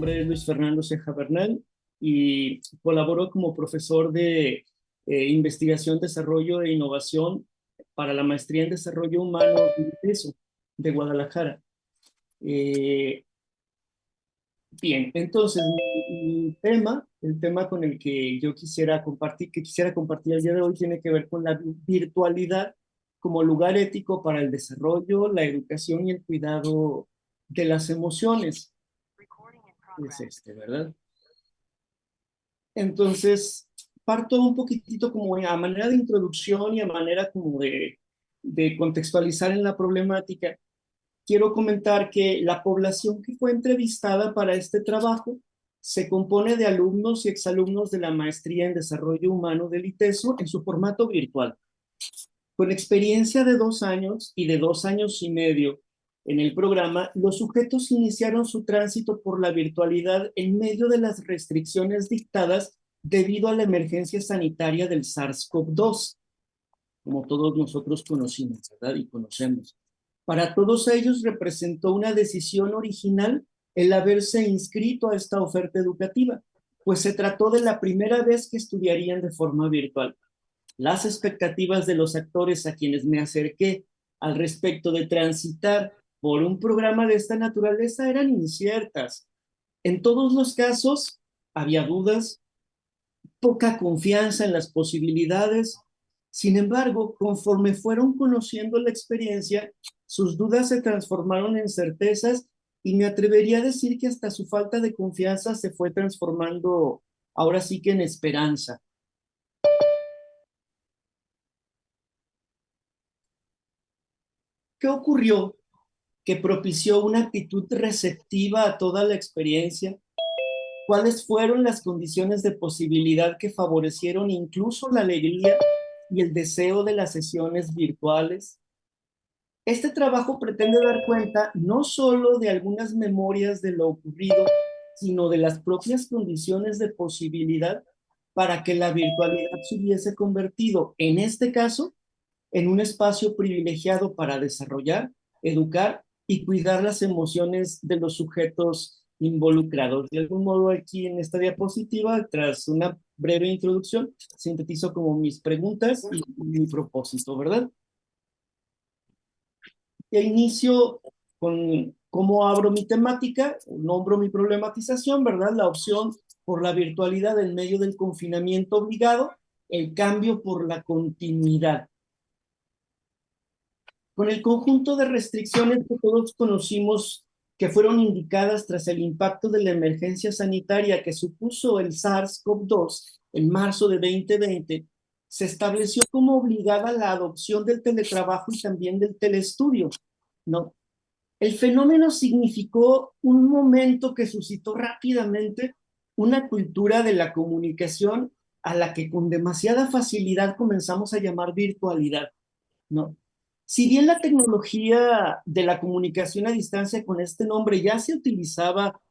nombre es Luis Fernando Ceja Bernal y colaboro como profesor de investigación, desarrollo e innovación para la maestría en desarrollo humano de Guadalajara. Eh, Bien, entonces el tema con el que yo quisiera compartir el día de hoy tiene que ver con la virtualidad como lugar ético para el desarrollo, la educación y el cuidado de las emociones. Es ¿verdad? Entonces, parto un poquitito como a manera de introducción y a manera como de contextualizar en la problemática. Quiero comentar que la población que fue entrevistada para este trabajo se compone de alumnos y exalumnos de la Maestría en Desarrollo Humano del ITESO en su formato virtual. Con experiencia de 2 años y de 2 años y medio en el programa, los sujetos iniciaron su tránsito por la virtualidad en medio de las restricciones dictadas debido a la emergencia sanitaria del SARS-CoV-2, como todos nosotros conocimos, ¿verdad? Y conocemos. Para todos ellos representó una decisión original el haberse inscrito a esta oferta educativa, pues se trató de la primera vez que estudiarían de forma virtual. Las expectativas de los actores a quienes me acerqué al respecto de transitar por un programa de esta naturaleza eran inciertas. En todos los casos había dudas, poca confianza en las posibilidades. Sin embargo, conforme fueron conociendo la experiencia, sus dudas se transformaron en certezas y me atrevería a decir que hasta su falta de confianza se fue transformando ahora sí que en esperanza. ¿Qué ocurrió que propició una actitud receptiva a toda la experiencia? ¿Cuáles fueron las condiciones de posibilidad que favorecieron incluso la alegría y el deseo de las sesiones virtuales? Este trabajo pretende dar cuenta no solo de algunas memorias de lo ocurrido, sino de las propias condiciones de posibilidad para que la virtualidad se hubiese convertido, en este caso, en un espacio privilegiado para desarrollar, educar y cuidar las emociones de los sujetos involucrados. De algún modo, aquí en esta diapositiva, tras una breve introducción, sintetizo como mis preguntas y mi propósito, ¿verdad? E inicio con cómo abro mi temática, nombro mi problematización, ¿verdad? La opción por la virtualidad en medio del confinamiento obligado, el cambio por la continuidad. Con el conjunto de restricciones que todos conocimos que fueron indicadas tras el impacto de la emergencia sanitaria que supuso el SARS-CoV-2 en marzo de 2020, se estableció como obligada la adopción del teletrabajo y también del teleestudio, ¿no? El fenómeno significó un momento que suscitó rápidamente una cultura de la comunicación a la que con demasiada facilidad comenzamos a llamar virtualidad, ¿no? Si bien la tecnología de la comunicación a distancia con este nombre ya se utilizaba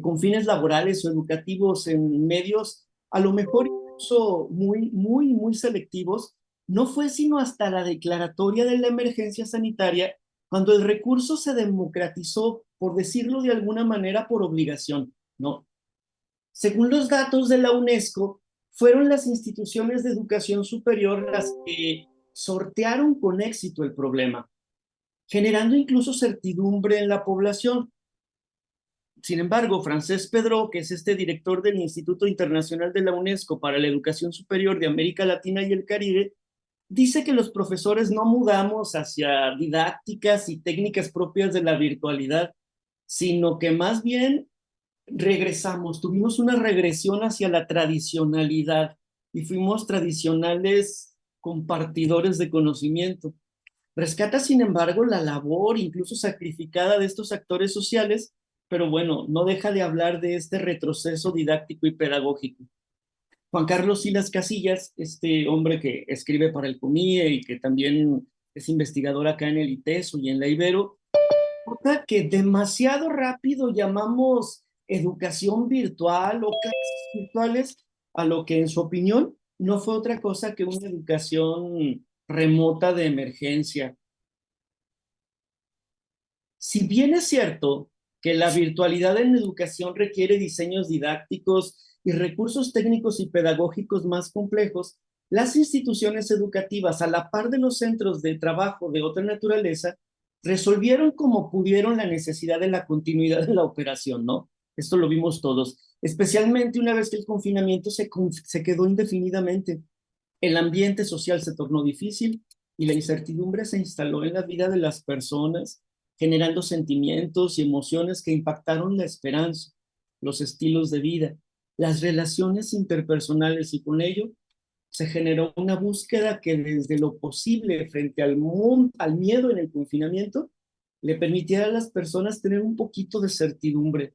con fines laborales o educativos en medios, a lo mejor incluso muy selectivos, no fue sino hasta la declaratoria de la emergencia sanitaria cuando el recurso se democratizó, por decirlo de alguna manera, por obligación, ¿no? Según los datos de la UNESCO, fueron las instituciones de educación superior las que sortearon con éxito el problema, generando incluso certidumbre en la población. Sin embargo, Francesc Pedró, que es este director del Instituto Internacional de la UNESCO para la Educación Superior de América Latina y el Caribe, dice que los profesores no mudamos hacia didácticas y técnicas propias de la virtualidad, sino que más bien tuvimos una regresión hacia la tradicionalidad y fuimos tradicionales compartidores de conocimiento. Rescata, sin embargo, la labor incluso sacrificada de estos actores sociales, pero bueno, no deja de hablar de este retroceso didáctico y pedagógico. Juan Carlos Silas Casillas, este hombre que escribe para el CONIE y que también es investigador acá en el ITESO y en la Ibero, que demasiado rápido llamamos educación virtual o clases virtuales a lo que en su opinión no fue otra cosa que una educación remota de emergencia. Si bien es cierto que la virtualidad en educación requiere diseños didácticos y recursos técnicos y pedagógicos más complejos, las instituciones educativas, a la par de los centros de trabajo de otra naturaleza, resolvieron como pudieron la necesidad de la continuidad de la operación, ¿no? Esto lo vimos todos, especialmente una vez que el confinamiento se quedó indefinidamente. El ambiente social se tornó difícil y la incertidumbre se instaló en la vida de las personas, generando sentimientos y emociones que impactaron la esperanza, los estilos de vida, las relaciones interpersonales y con ello se generó una búsqueda que desde lo posible frente al miedo en el confinamiento le permitiera a las personas tener un poquito de certidumbre,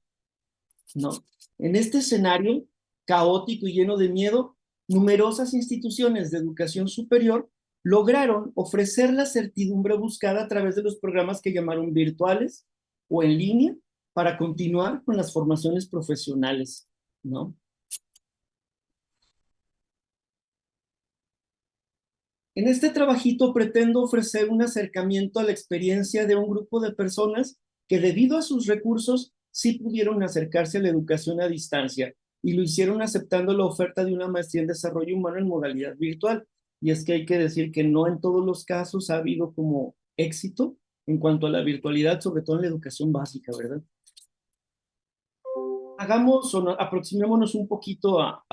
¿no? En este escenario caótico y lleno de miedo, numerosas instituciones de educación superior lograron ofrecer la certidumbre buscada a través de los programas que llamaron virtuales o en línea para continuar con las formaciones profesionales, ¿no? En este trabajito pretendo ofrecer un acercamiento a la experiencia de un grupo de personas que debido a sus recursos sí pudieron acercarse a la educación a distancia y lo hicieron aceptando la oferta de una maestría en desarrollo humano en modalidad virtual. Y es que hay que decir que no en todos los casos ha habido como éxito en cuanto a la virtualidad, sobre todo en la educación básica, ¿verdad? Hagamos o no, aproximémonos un poquito a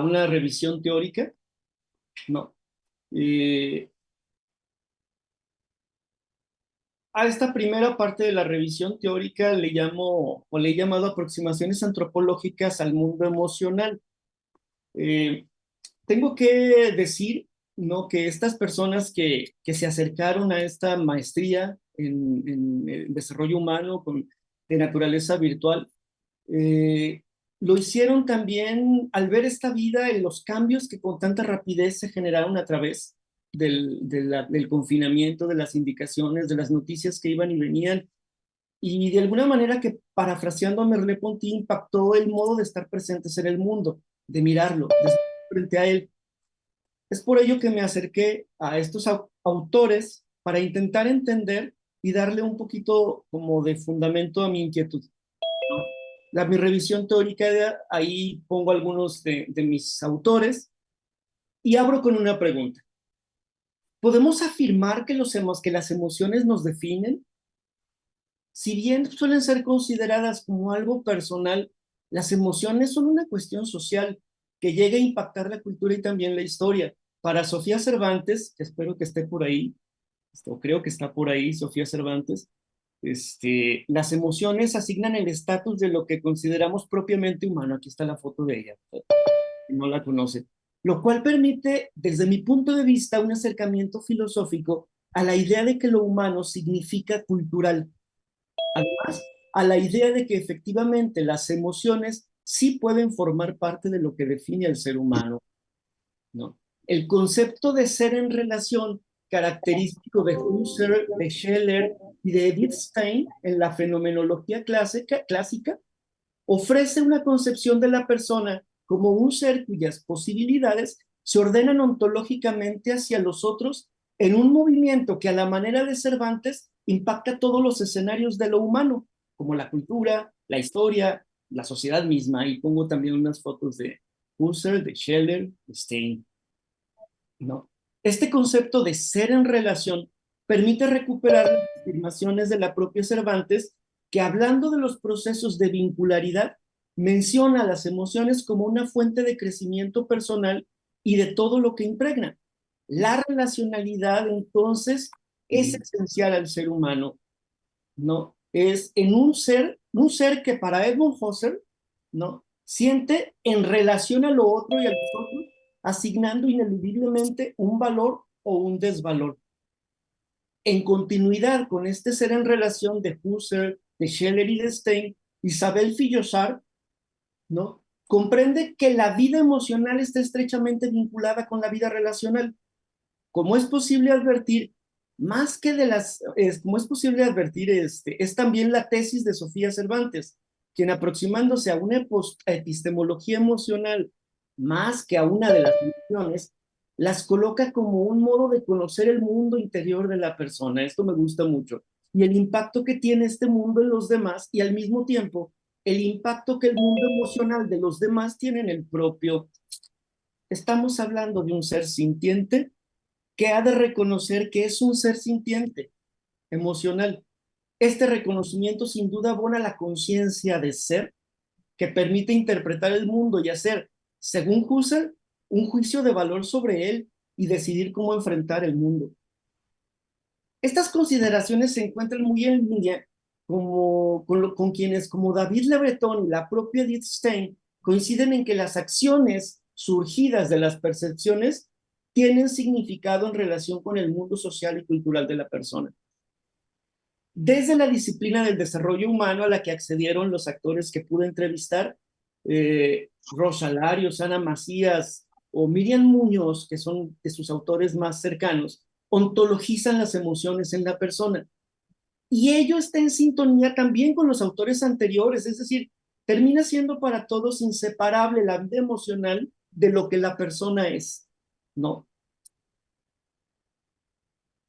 una revisión teórica, ¿no? Eh, A esta primera parte de la revisión teórica le llamo o le he llamado aproximaciones antropológicas al mundo emocional. Eh, Tengo que decir, ¿no?, que estas personas que se acercaron a esta maestría en desarrollo humano de naturaleza virtual, eh, lo hicieron también al ver esta vida en los cambios que con tanta rapidez se generaron a través del confinamiento, de las indicaciones, de las noticias que iban y venían, y de alguna manera que, parafraseando a Merleau-Ponty, impactó el modo de estar presentes en el mundo, de mirarlo, de estar frente a él. Es por ello que me acerqué a estos autores para intentar entender y darle un poquito como de fundamento a mi inquietud. Mi revisión teórica, ahí pongo algunos de mis autores y abro con una pregunta. ¿Podemos afirmar que las emociones nos definen? Si bien suelen ser consideradas como algo personal, las emociones son una cuestión social que llega a impactar la cultura y también la historia. Para Sofía Cervantes, que espero que esté por ahí, o creo que está por ahí, Sofía Cervantes, las emociones asignan el estatus de lo que consideramos propiamente humano. Aquí está la foto de ella, si no la conoce. Lo cual permite, desde mi punto de vista, un acercamiento filosófico a la idea de que lo humano significa cultural. Además, a la idea de que efectivamente las emociones sí pueden formar parte de lo que define al ser humano, ¿no? El concepto de ser en relación, característico de Husserl, de Scheller y de Edith Stein en la fenomenología clásica, ofrece una concepción de la persona como un ser cuyas posibilidades se ordenan ontológicamente hacia los otros en un movimiento que a la manera de Cervantes impacta todos los escenarios de lo humano, como la cultura, la historia, la sociedad misma. Y pongo también unas fotos de Husserl, de Scheller, de Stein, ¿no? Este concepto de ser en relación permite recuperar las afirmaciones de la propia Cervantes, que hablando de los procesos de vincularidad, menciona las emociones como una fuente de crecimiento personal y de todo lo que impregna. La relacionalidad, entonces, es esencial al ser humano, ¿no? Es en un ser que para Edmund Husserl, ¿no?, siente en relación a lo otro y a los otros, asignando ineludiblemente un valor o un desvalor. En continuidad con este ser en relación de Husserl, de Scheller y de Stein, Isabel Fillosar, ¿no?, comprende que la vida emocional está estrechamente vinculada con la vida relacional. Como es posible advertir, más que de como es posible advertir, es también la tesis de Sofía Cervantes, quien aproximándose a una epistemología emocional más que a una de las emociones, las coloca como un modo de conocer el mundo interior de la persona. Esto me gusta mucho. y el impacto que tiene este mundo en los demás y al mismo tiempo el impacto que el mundo emocional de los demás tiene en el propio. Estamos hablando de un ser sintiente que ha de reconocer que es un ser sintiente, emocional. Este reconocimiento sin duda abona la conciencia de ser que permite interpretar el mundo y hacer, según Husserl, un juicio de valor sobre él y decidir cómo enfrentar el mundo. Estas consideraciones se encuentran muy en línea con quienes como David Le Breton y la propia Edith Stein coinciden en que las acciones surgidas de las percepciones tienen significado en relación con el mundo social y cultural de la persona. Desde la disciplina del desarrollo humano a la que accedieron los actores que pude entrevistar, Rosa Larios, Ana Macías o Miriam Muñoz, que son de sus autores más cercanos, ontologizan las emociones en la persona. Y ello está en sintonía también con los autores anteriores, es decir, termina siendo para todos inseparable la vida emocional de lo que la persona es, ¿no?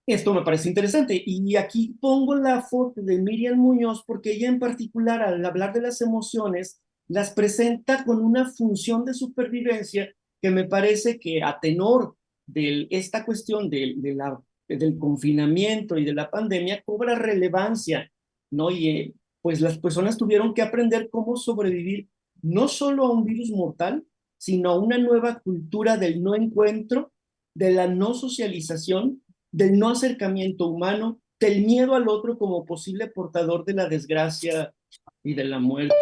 Esto me parece interesante y aquí pongo la foto de Miriam Muñoz porque ella en particular al hablar de las emociones las presenta con una función de supervivencia que me parece que a tenor de esta cuestión del confinamiento y de la pandemia cobra relevancia, ¿no? Y pues las personas tuvieron que aprender cómo sobrevivir no solo a un virus mortal, sino a una nueva cultura del no encuentro, de la no socialización, del no acercamiento humano, del miedo al otro como posible portador de la desgracia y de la muerte.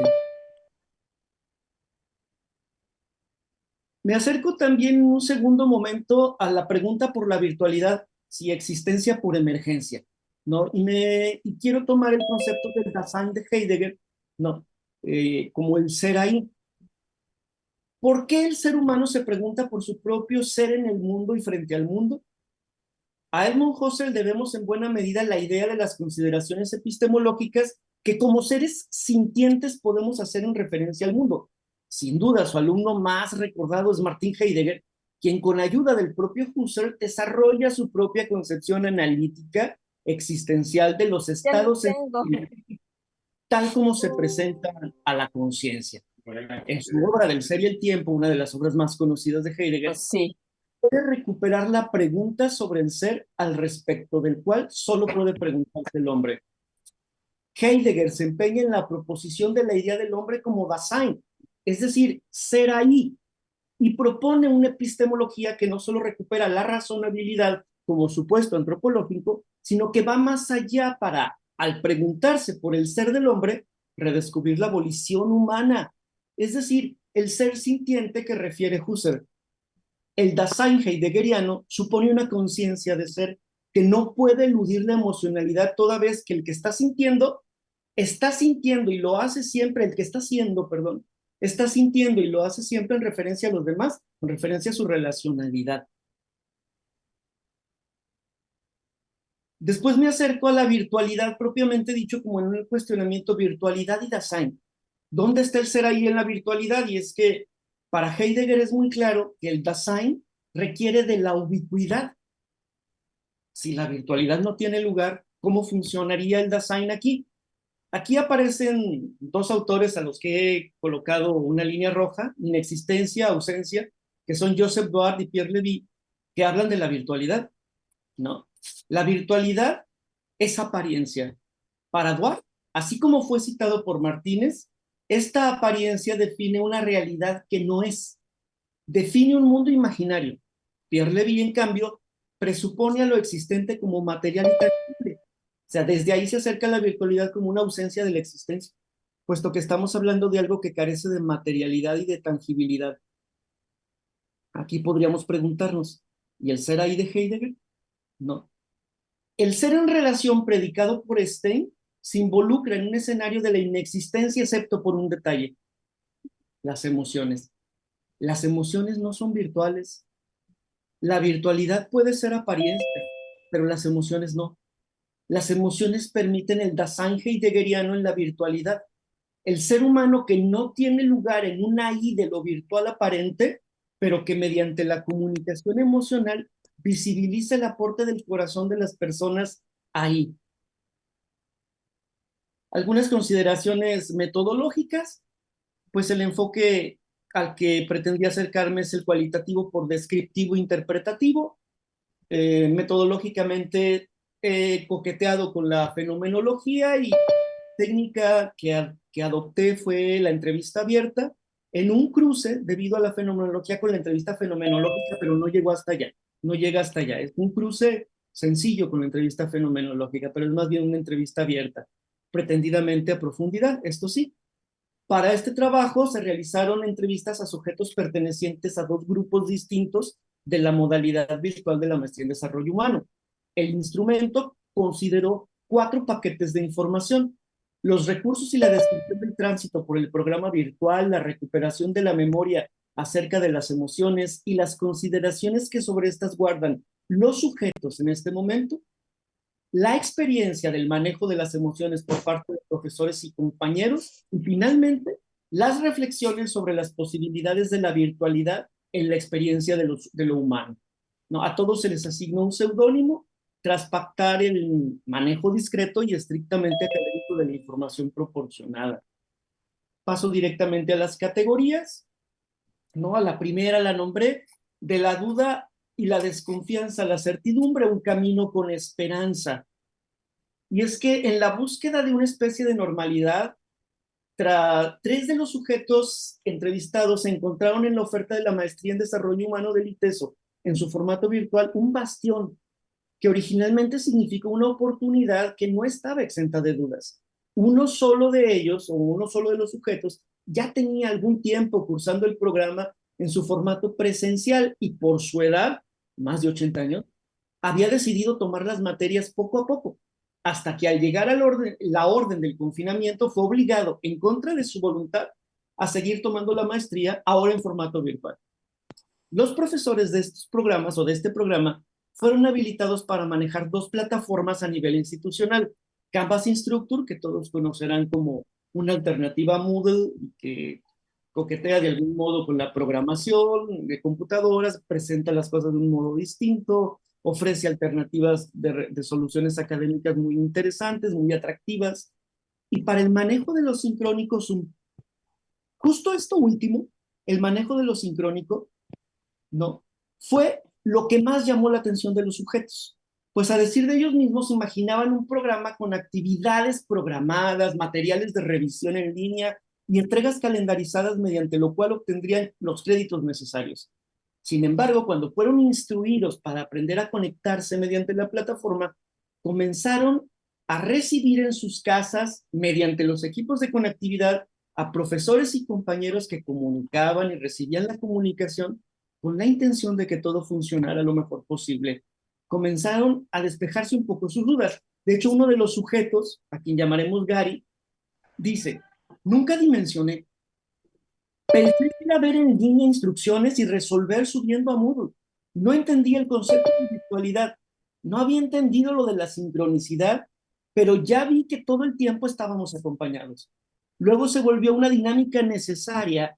Me acerco también en un segundo momento a la pregunta por la virtualidad, si existencia por emergencia, ¿no? Y quiero tomar el concepto del Dasein de Heidegger, ¿no? Como el ser ahí. ¿Por qué el ser humano se pregunta por su propio ser en el mundo y frente al mundo? A Edmund Husserl debemos en buena medida la idea de las consideraciones epistemológicas que como seres sintientes podemos hacer en referencia al mundo. Sin duda, su alumno más recordado es Martin Heidegger, quien con ayuda del propio Husserl desarrolla su propia concepción analítica existencial de los estados tal como se presentan a la conciencia. En su obra del Ser y el Tiempo, una de las obras más conocidas de Heidegger, Sí. puede recuperar la pregunta sobre el ser al respecto del cual solo puede preguntarse el hombre. Heidegger se empeña en la proposición de la idea del hombre como Dasein, es decir, ser ahí, y propone una epistemología que no solo recupera la razonabilidad como supuesto antropológico, sino que va más allá para, al preguntarse por el ser del hombre, redescubrir la volición humana, es decir, el ser sintiente que refiere Husserl. El Dasein heideggeriano supone una conciencia de ser que no puede eludir la emocionalidad toda vez que el que está sintiendo y lo hace siempre, el que está haciendo, perdón, está sintiendo y lo hace siempre en referencia a los demás, en referencia a su relacionalidad. Después me acerco a la virtualidad propiamente dicho como en un cuestionamiento virtualidad y Dasein. ¿Dónde está el ser ahí en la virtualidad? Y es que para Heidegger es muy claro que el Dasein requiere de la ubicuidad. Si la virtualidad no tiene lugar, ¿cómo funcionaría el Dasein aquí? Aquí aparecen dos autores a los que he colocado una línea roja, inexistencia, ausencia, que son Joseph Doard y Pierre Levy, que hablan de la virtualidad, ¿no? La virtualidad es apariencia. Para Doard, así como fue citado por Martínez, esta apariencia define una realidad que no es, define un mundo imaginario. Pierre Levy, en cambio, presupone a lo existente como material y tangible. O sea, desde ahí se acerca a la virtualidad como una ausencia de la existencia, puesto que estamos hablando de algo que carece de materialidad y de tangibilidad. Aquí podríamos preguntarnos, ¿y el ser ahí de Heidegger? No. El ser en relación predicado por Stein se involucra en un escenario de la inexistencia, excepto por un detalle, las emociones. Las emociones no son virtuales. La virtualidad puede ser apariencia, pero las emociones no. Las emociones permiten el Dasein heideggeriano en la virtualidad. El ser humano que no tiene lugar en una I de lo virtual aparente, pero que mediante la comunicación emocional visibiliza el aporte del corazón de las personas ahí. Algunas consideraciones metodológicas, pues el enfoque al que pretendía acercarme es el cualitativo por descriptivo interpretativo. Metodológicamente he coqueteado con la fenomenología y técnica que adopté fue la entrevista abierta en un cruce debido a la fenomenología con la entrevista fenomenológica, pero no llegó hasta allá, no llega hasta allá. Es un cruce sencillo con la entrevista fenomenológica, pero es más bien una entrevista abierta, pretendidamente a profundidad, esto sí. Para este trabajo se realizaron entrevistas a sujetos pertenecientes a dos grupos distintos de la modalidad virtual de la maestría en desarrollo humano. El instrumento consideró 4 paquetes de información: los recursos y la descripción del tránsito por el programa virtual, la recuperación de la memoria acerca de las emociones y las consideraciones que sobre estas guardan los sujetos en este momento, la experiencia del manejo de las emociones por parte de profesores y compañeros, y finalmente las reflexiones sobre las posibilidades de la virtualidad en la experiencia de lo humano. ¿No? A todos se les asignó un seudónimo tras pactar el manejo discreto y estrictamente académico de la información proporcionada. Paso directamente a las categorías, ¿no? A la primera la nombré de la duda y la desconfianza a la certidumbre, un camino con esperanza. Y es que en la búsqueda de una especie de normalidad, 3 de los sujetos entrevistados encontraron en la oferta de la maestría en desarrollo humano del ITESO, en su formato virtual, un bastión que originalmente significó una oportunidad que no estaba exenta de dudas. Uno solo de ellos, o uno solo de los sujetos, ya tenía algún tiempo cursando el programa en su formato presencial y por su edad, más de 80 años, había decidido tomar las materias poco a poco, hasta que al llegar a la orden del confinamiento fue obligado, en contra de su voluntad, a seguir tomando la maestría, ahora en formato virtual. Los profesores de estos programas o de este programa fueron habilitados para manejar 2 plataformas a nivel institucional: Canvas Instructor, que todos conocerán como una alternativa a Moodle, que coquetea de algún modo con la programación de computadoras, presenta las cosas de un modo distinto, ofrece alternativas de soluciones académicas muy interesantes, muy atractivas. Y para el manejo de lo sincrónico, justo esto último, el manejo de lo sincrónico, ¿no? Fue lo que más llamó la atención de los sujetos. Pues a decir de ellos mismos, imaginaban un programa con actividades programadas, materiales de revisión en línea y entregas calendarizadas mediante lo cual obtendrían los créditos necesarios. Sin embargo, cuando fueron instruidos para aprender a conectarse mediante la plataforma, comenzaron a recibir en sus casas, mediante los equipos de conectividad, a profesores y compañeros que comunicaban y recibían la comunicación con la intención de que todo funcionara lo mejor posible. Comenzaron a despejarse un poco sus dudas. De hecho, uno de los sujetos, a quien llamaremos Gary, dice: nunca dimensioné. Pensé que era ver en línea instrucciones y resolver subiendo a Moodle. No entendía el concepto de virtualidad. No había entendido lo de la sincronicidad, pero ya vi que todo el tiempo estábamos acompañados. Luego se volvió una dinámica necesaria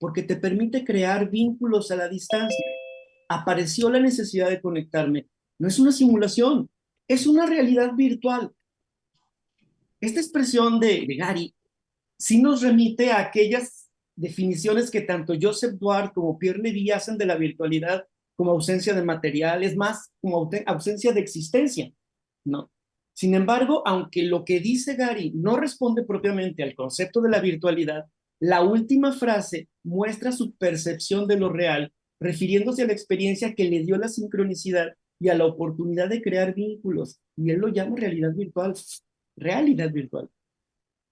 porque te permite crear vínculos a la distancia. Apareció la necesidad de conectarme. No es una simulación, es una realidad virtual. Esta expresión de Gary sí nos remite a aquellas definiciones que tanto Joseph Duarte como Pierre Levy hacen de la virtualidad como ausencia de material, es más, como ausencia de existencia, ¿no? Sin embargo, aunque lo que dice Gary no responde propiamente al concepto de la virtualidad, la última frase muestra su percepción de lo real, refiriéndose a la experiencia que le dio la sincronicidad y a la oportunidad de crear vínculos, y él lo llama realidad virtual, realidad virtual.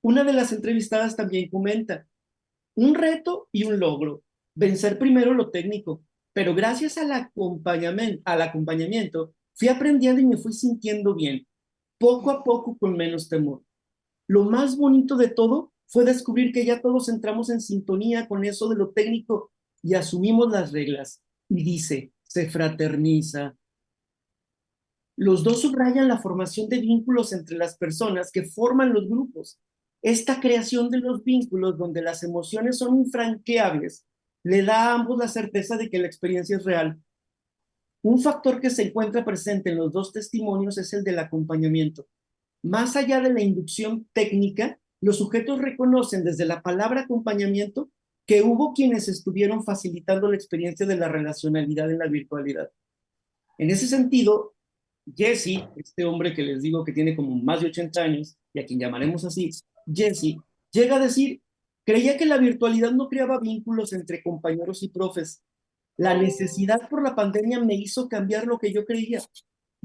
Una de las entrevistadas también comenta: un reto y un logro, vencer primero lo técnico, pero gracias al acompañamiento fui aprendiendo y me fui sintiendo bien, poco a poco con menos temor. Lo más bonito de todo fue descubrir que ya todos entramos en sintonía con eso de lo técnico y asumimos las reglas. Y dice, se fraterniza. Los dos subrayan la formación de vínculos entre las personas que forman los grupos. Esta creación de los vínculos donde las emociones son infranqueables le da a ambos la certeza de que la experiencia es real. Un factor que se encuentra presente en los dos testimonios es el del acompañamiento. Más allá de la inducción técnica, los sujetos reconocen desde la palabra acompañamiento que hubo quienes estuvieron facilitando la experiencia de la relacionalidad en la virtualidad. En ese sentido, Jesse, este hombre que les digo que tiene como más de 80 años, y a quien llamaremos así, Jesse, llega a decir, creía que la virtualidad no creaba vínculos entre compañeros y profes. La necesidad por la pandemia me hizo cambiar lo que yo creía.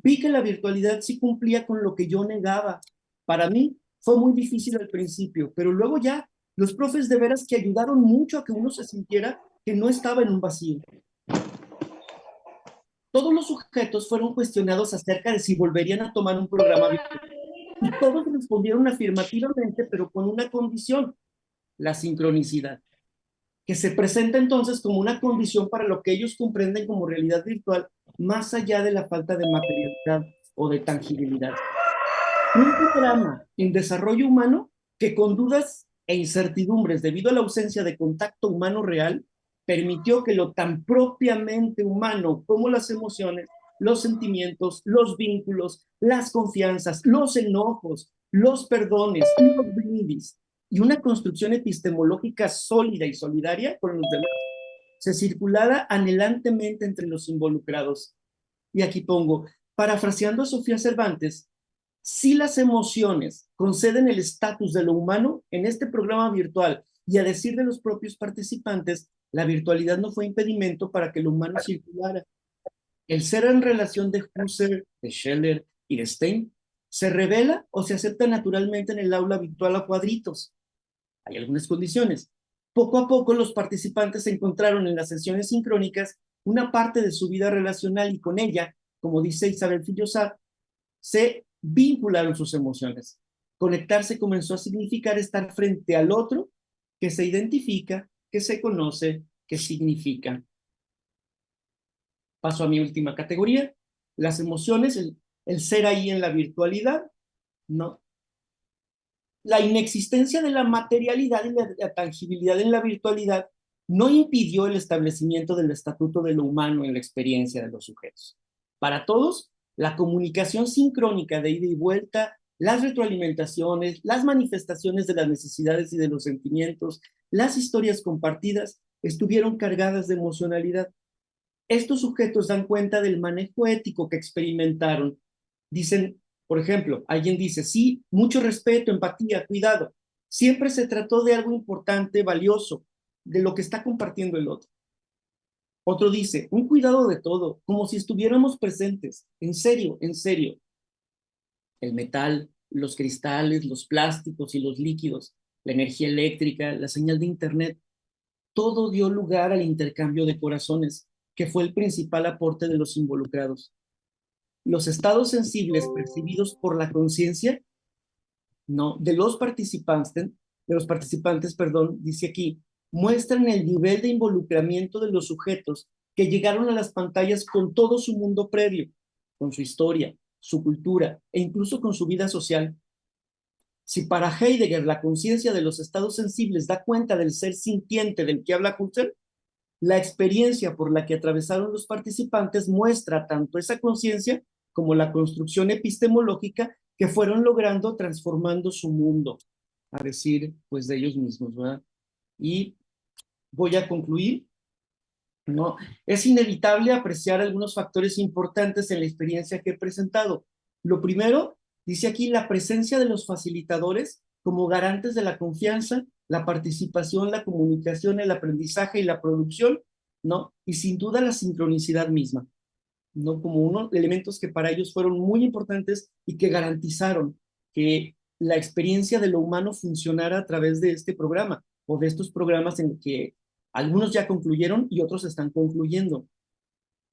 Vi que la virtualidad sí cumplía con lo que yo negaba. Para mí fue muy difícil al principio, pero luego ya los profes de veras que ayudaron mucho a que uno se sintiera que no estaba en un vacío. Todos los sujetos fueron cuestionados acerca de si volverían a tomar un programa virtual. Y todos respondieron afirmativamente, pero con una condición, la sincronicidad, que se presenta entonces como una condición para lo que ellos comprenden como realidad virtual, más allá de la falta de materialidad o de tangibilidad. Un programa en desarrollo humano que con dudas e incertidumbres debido a la ausencia de contacto humano real, permitió que lo tan propiamente humano como las emociones, los sentimientos, los vínculos, las confianzas, los enojos, los perdones, los brindis y una construcción epistemológica sólida y solidaria con los demás se circulara anhelantemente entre los involucrados. Y aquí pongo, parafraseando a Sofía Cervantes, si las emociones conceden el estatus de lo humano en este programa virtual y a decir de los propios participantes, la virtualidad no fue impedimento para que lo humano circulara. El ser en relación de Husserl, de Scheller y de Stein se revela o se acepta naturalmente en el aula virtual a cuadritos. Hay algunas condiciones. Poco a poco los participantes encontraron en las sesiones sincrónicas una parte de su vida relacional y con ella, como dice Isabel Fillosat, se vincularon sus emociones. Conectarse comenzó a significar estar frente al otro que se identifica, que se conoce, que significa. Paso a mi última categoría, las emociones, el ser ahí en la virtualidad, ¿no? La inexistencia de la materialidad y la tangibilidad en la virtualidad no impidió el establecimiento del estatuto de lo humano en la experiencia de los sujetos. Para todos, la comunicación sincrónica de ida y vuelta, las retroalimentaciones, las manifestaciones de las necesidades y de los sentimientos, las historias compartidas, estuvieron cargadas de emocionalidad. Estos sujetos dan cuenta del manejo ético que experimentaron. Dicen, por ejemplo, alguien dice, sí, mucho respeto, empatía, cuidado. Siempre se trató de algo importante, valioso, de lo que está compartiendo el otro. Otro dice, un cuidado de todo, como si estuviéramos presentes. En serio, en serio. El metal, los cristales, los plásticos y los líquidos, la energía eléctrica, la señal de internet, todo dio lugar al intercambio de corazones, que fue el principal aporte de los involucrados. Los estados sensibles percibidos por la conciencia, no, de los participantes, perdón, dice aquí, muestran el nivel de involucramiento de los sujetos que llegaron a las pantallas con todo su mundo previo, con su historia, su cultura e incluso con su vida social. Si para Heidegger la conciencia de los estados sensibles da cuenta del ser sintiente del que habla Husserl, la experiencia por la que atravesaron los participantes muestra tanto esa conciencia como la construcción epistemológica que fueron logrando transformando su mundo, a decir, pues, de ellos mismos, ¿verdad? Y voy a concluir, ¿no? Es inevitable apreciar algunos factores importantes en la experiencia que he presentado. Lo primero, dice aquí, la presencia de los facilitadores como garantes de la confianza, la participación, la comunicación, el aprendizaje y la producción, ¿no? Y sin duda la sincronicidad misma, ¿no? Como unos elementos que para ellos fueron muy importantes y que garantizaron que la experiencia de lo humano funcionara a través de este programa o de estos programas en que algunos ya concluyeron y otros están concluyendo.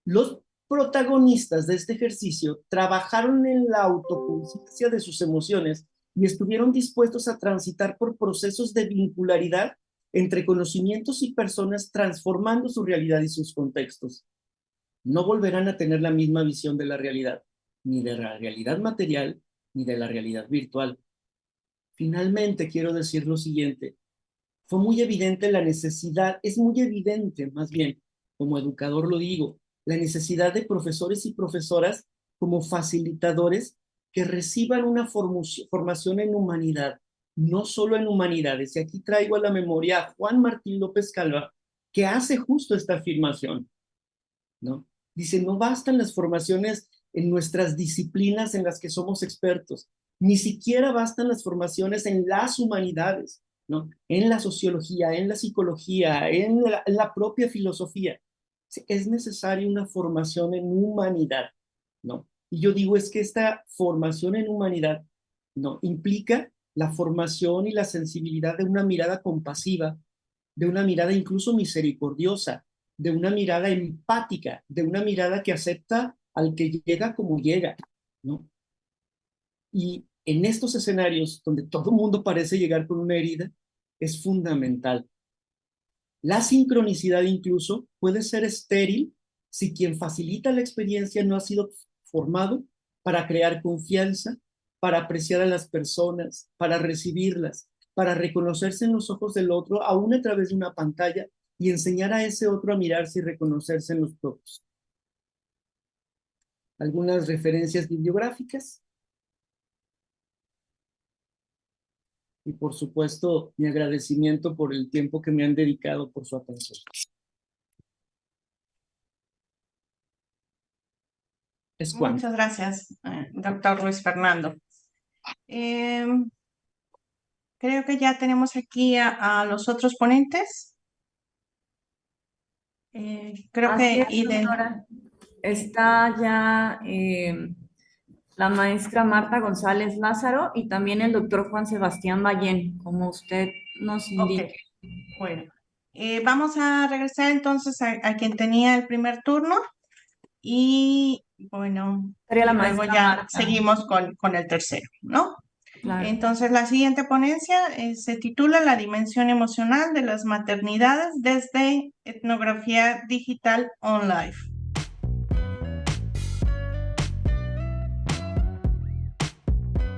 Los protagonistas de este ejercicio trabajaron en la autoconciencia de sus emociones y estuvieron dispuestos a transitar por procesos de vincularidad entre conocimientos y personas, transformando su realidad y sus contextos. No volverán a tener la misma visión de la realidad, ni de la realidad material, ni de la realidad virtual. Finalmente, quiero decir lo siguiente. Fue muy evidente la necesidad, es muy evidente más bien, como educador lo digo, la necesidad de profesores y profesoras como facilitadores que reciban una formación en humanidad, no solo en humanidades. Y aquí traigo a la memoria a Juan Martín López Calva, que hace justo esta afirmación, ¿no? Dice, no bastan las formaciones en nuestras disciplinas en las que somos expertos, ni siquiera bastan las formaciones en las humanidades, ¿no? En la sociología, en la psicología, en la propia filosofía. Es necesaria una formación en humanidad, ¿no? Y yo digo, es que esta formación en humanidad, ¿no? Implica la formación y la sensibilidad de una mirada compasiva, de una mirada incluso misericordiosa, de una mirada empática, de una mirada que acepta al que llega como llega, ¿no? Y en estos escenarios donde todo el mundo parece llegar con una herida, es fundamental. La sincronicidad incluso puede ser estéril si quien facilita la experiencia no ha sido formado para crear confianza, para apreciar a las personas, para recibirlas, para reconocerse en los ojos del otro, aún a través de una pantalla, y enseñar a ese otro a mirarse y reconocerse en los propios. Algunas referencias bibliográficas y por supuesto mi agradecimiento por el tiempo que me han dedicado, por su atención. Es cuanto. Muchas gracias, doctor Luis Fernando. Creo que ya tenemos aquí a los otros ponentes. Creo Así que es, doctora. Está ya la maestra Marta González Lázaro y también el doctor Juan Sebastián Ballén, como usted nos indique. Bueno, vamos a regresar entonces a quien tenía el primer turno y bueno, Sería la luego maestra ya Marta. seguimos con el tercero, ¿no? Claro. Entonces, la siguiente ponencia se titula La dimensión emocional de las maternidades desde etnografía digital on life.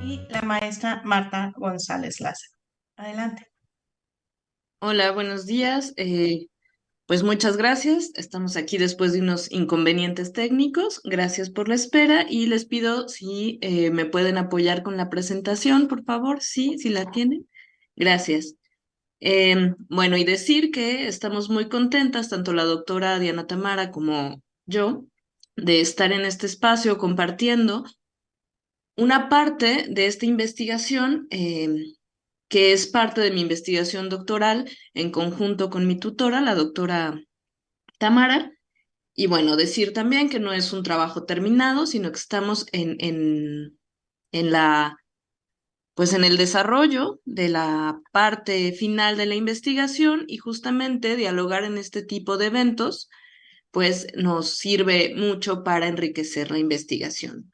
Y la maestra Marta González Lázaro. Adelante. Hola, buenos días. Pues muchas gracias. Estamos aquí después de unos inconvenientes técnicos. Gracias por la espera y les pido si me pueden apoyar con la presentación, por favor. Sí, si la tienen. Gracias. Bueno, y decir que estamos muy contentas, tanto la doctora Diana Tamara como yo, de estar en este espacio compartiendo una parte de esta investigación que es parte de mi investigación doctoral en conjunto con mi tutora, la doctora Tamara. Y bueno, decir también que no es un trabajo terminado, sino que estamos en la, pues en el desarrollo de la parte final de la investigación y justamente dialogar en este tipo de eventos, pues nos sirve mucho para enriquecer la investigación.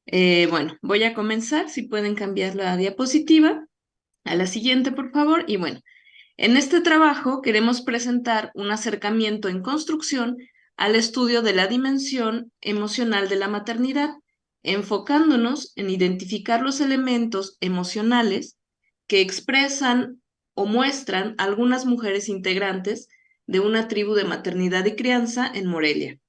Bueno, voy a comenzar, si pueden cambiar la diapositiva. A la siguiente, por favor. Y bueno, en este trabajo queremos presentar un acercamiento en construcción al estudio de la dimensión emocional de la maternidad, enfocándonos en identificar los elementos emocionales que expresan o muestran algunas mujeres integrantes de una tribu de maternidad y crianza en Morelia.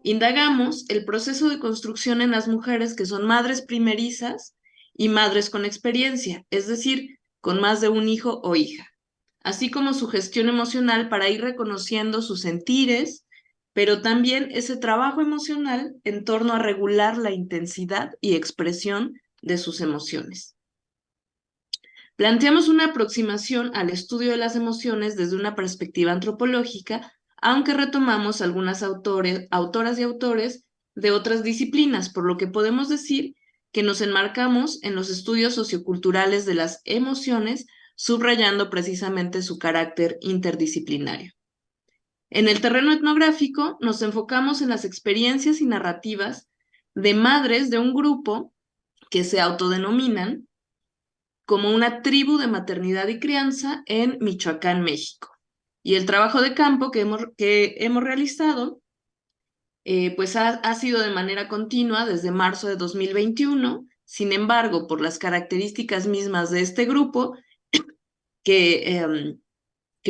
Indagamos el proceso de construcción en las mujeres que son madres primerizas y madres con experiencia, es decir, con más de un hijo o hija, así como su gestión emocional para ir reconociendo sus sentires, pero también ese trabajo emocional en torno a regular la intensidad y expresión de sus emociones. Planteamos una aproximación al estudio de las emociones desde una perspectiva antropológica, aunque retomamos algunas autoras y autores de otras disciplinas, por lo que podemos decir que nos enmarcamos en los estudios socioculturales de las emociones, subrayando precisamente su carácter interdisciplinario. En el terreno etnográfico nos enfocamos en las experiencias y narrativas de madres de un grupo que se autodenominan como una tribu de maternidad y crianza en Michoacán, México. Y el trabajo de campo que hemos realizado pues ha sido de manera continua desde marzo de 2021. Sin embargo, por las características mismas de este grupo, que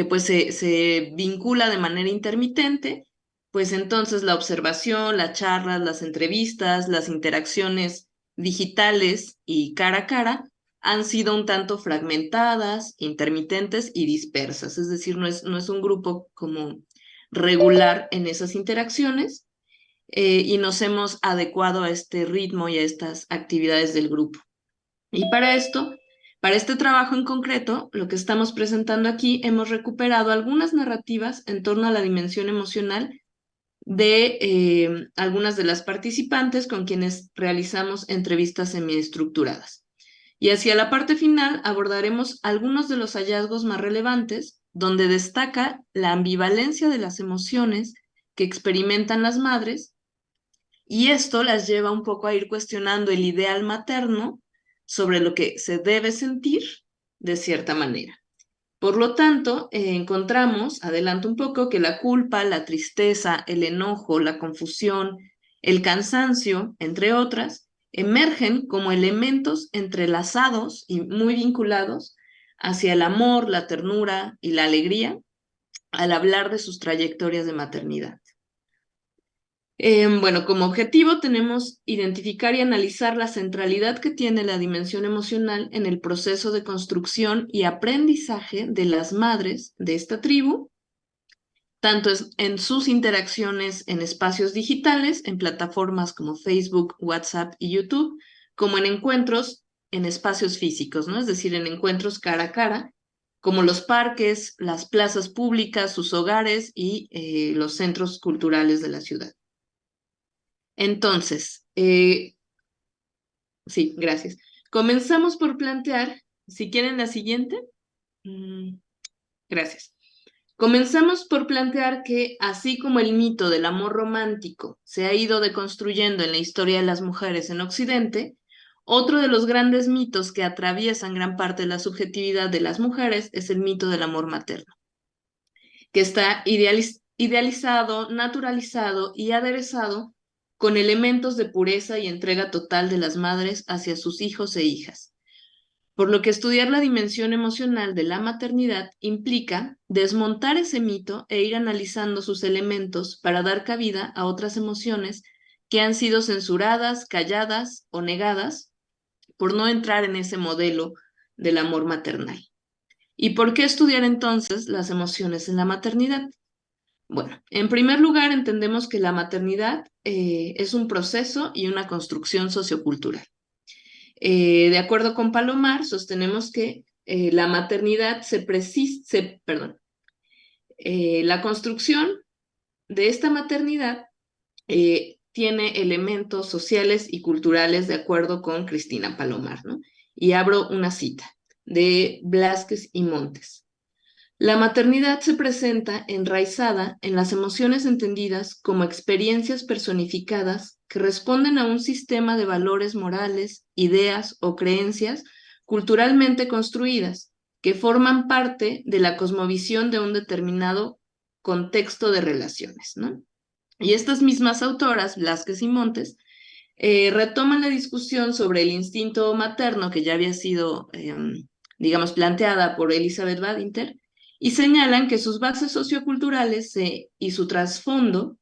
pues se vincula de manera intermitente, pues entonces la observación, las charlas, las entrevistas, las interacciones digitales y cara a cara han sido un tanto fragmentadas, intermitentes y dispersas. Es decir, no es un grupo como regular en esas interacciones y nos hemos adecuado a este ritmo y a estas actividades del grupo. Y para esto, para este trabajo en concreto, lo que estamos presentando aquí, hemos recuperado algunas narrativas en torno a la dimensión emocional de algunas de las participantes con quienes realizamos entrevistas semiestructuradas. Y hacia la parte final abordaremos algunos de los hallazgos más relevantes, donde destaca la ambivalencia de las emociones que experimentan las madres, y esto las lleva un poco a ir cuestionando el ideal materno sobre lo que se debe sentir de cierta manera. Por lo tanto, encontramos, adelanto un poco, que la culpa, la tristeza, el enojo, la confusión, el cansancio, entre otras, emergen como elementos entrelazados y muy vinculados hacia el amor, la ternura y la alegría al hablar de sus trayectorias de maternidad. Bueno, como objetivo tenemos identificar y analizar la centralidad que tiene la dimensión emocional en el proceso de construcción y aprendizaje de las madres de esta tribu, tanto en sus interacciones en espacios digitales, en plataformas como Facebook, WhatsApp y YouTube, como en encuentros en espacios físicos, ¿no? Es decir, en encuentros cara a cara, como los parques, las plazas públicas, sus hogares y los centros culturales de la ciudad. Entonces, sí, gracias. Comenzamos por plantear, si quieren la siguiente. Gracias. Comenzamos por plantear que, así como el mito del amor romántico se ha ido deconstruyendo en la historia de las mujeres en Occidente, otro de los grandes mitos que atraviesan gran parte de la subjetividad de las mujeres es el mito del amor materno, que está idealizado, naturalizado y aderezado con elementos de pureza y entrega total de las madres hacia sus hijos e hijas. Por lo que estudiar la dimensión emocional de la maternidad implica desmontar ese mito e ir analizando sus elementos para dar cabida a otras emociones que han sido censuradas, calladas o negadas por no entrar en ese modelo del amor maternal. ¿Y por qué estudiar entonces las emociones en la maternidad? Bueno, en primer lugar entendemos que la maternidad es un proceso y una construcción sociocultural. De acuerdo con Palomar, sostenemos que la maternidad la construcción de esta maternidad tiene elementos sociales y culturales de acuerdo con Cristina Palomar, ¿no? Y abro una cita de Blázquez y Montes. La maternidad se presenta enraizada en las emociones entendidas como experiencias personificadas que responden a un sistema de valores morales, ideas o creencias culturalmente construidas, que forman parte de la cosmovisión de un determinado contexto de relaciones, ¿no? Y estas mismas autoras, Blázquez y Montes, retoman la discusión sobre el instinto materno que ya había sido, digamos, planteada por Elizabeth Badinter, y señalan que sus bases socioculturales y su trasfondo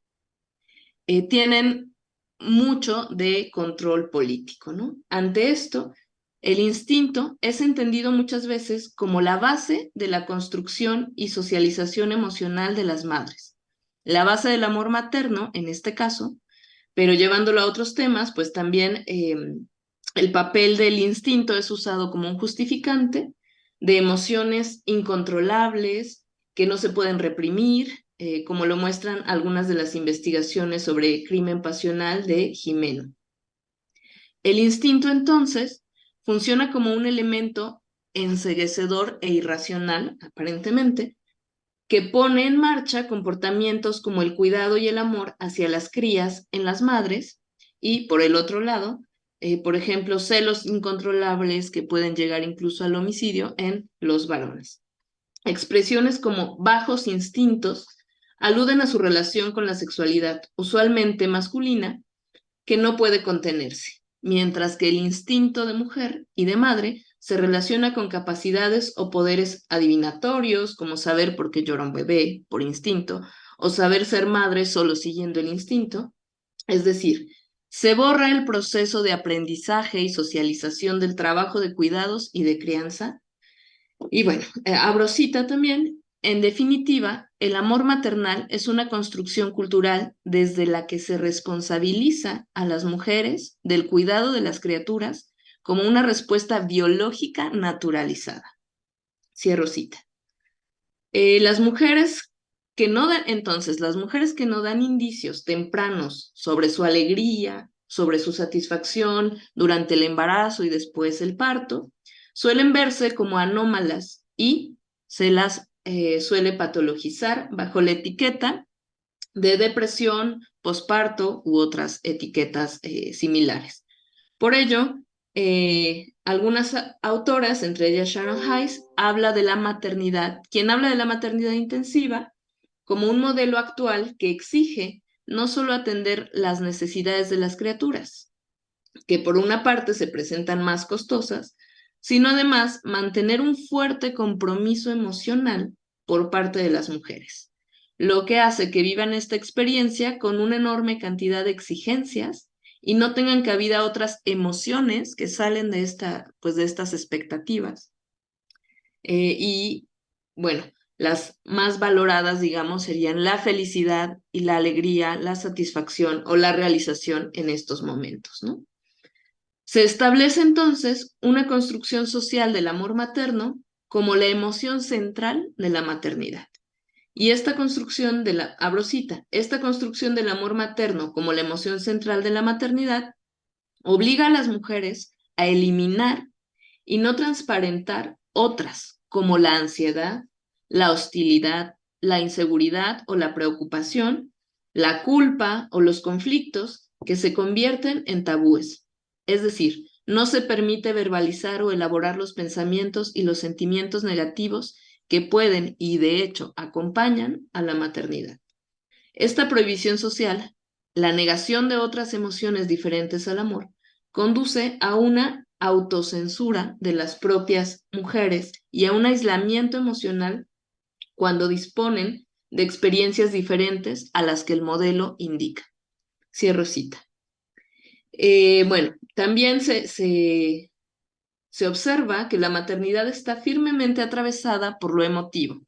tienen mucho de control político, ¿no? Ante esto, el instinto es entendido muchas veces como la base de la construcción y socialización emocional de las madres, la base del amor materno, en este caso, pero llevándolo a otros temas, pues también el papel del instinto es usado como un justificante de emociones incontrolables que no se pueden reprimir, como lo muestran algunas de las investigaciones sobre crimen pasional de Jimeno. El instinto, entonces, funciona como un elemento enceguecedor e irracional, aparentemente, que pone en marcha comportamientos como el cuidado y el amor hacia las crías en las madres y, por el otro lado, por ejemplo, celos incontrolables que pueden llegar incluso al homicidio en los varones. Expresiones como bajos instintos aluden a su relación con la sexualidad, usualmente masculina, que no puede contenerse, mientras que el instinto de mujer y de madre se relaciona con capacidades o poderes adivinatorios, como saber por qué llora un bebé por instinto, o saber ser madre solo siguiendo el instinto. Es decir, Se borra el proceso de aprendizaje y socialización del trabajo de cuidados y de crianza. Y bueno, abro cita también. En definitiva, el amor maternal es una construcción cultural desde la que se responsabiliza a las mujeres del cuidado de las criaturas como una respuesta biológica naturalizada. Cierro cita. Las mujeres que no dan, entonces, las mujeres que no dan indicios tempranos sobre su alegría, sobre su satisfacción durante el embarazo y después el parto, suelen verse como anómalas y se las suele patologizar bajo la etiqueta de depresión, posparto u otras etiquetas similares. Por ello, algunas autoras, entre ellas Sharon Hayes, quien habla de la maternidad intensiva como un modelo actual que exige no solo atender las necesidades de las criaturas, que por una parte se presentan más costosas, sino además mantener un fuerte compromiso emocional por parte de las mujeres, lo que hace que vivan esta experiencia con una enorme cantidad de exigencias y no tengan cabida otras emociones que salen de estas expectativas. Y bueno, las más valoradas, digamos, serían la felicidad y la alegría, la satisfacción o la realización en estos momentos, ¿no? Se establece entonces una construcción social del amor materno como la emoción central de la maternidad. Y esta construcción esta construcción del amor materno como la emoción central de la maternidad obliga a las mujeres a eliminar y no transparentar otras, como la ansiedad, la hostilidad, la inseguridad o la preocupación, la culpa o los conflictos que se convierten en tabúes. Es decir, no se permite verbalizar o elaborar los pensamientos y los sentimientos negativos que pueden y de hecho acompañan a la maternidad. Esta prohibición social, la negación de otras emociones diferentes al amor, conduce a una autocensura de las propias mujeres y a un aislamiento emocional cuando disponen de experiencias diferentes a las que el modelo indica. Cierro cita. Bueno, también se observa que la maternidad está firmemente atravesada por lo emotivo,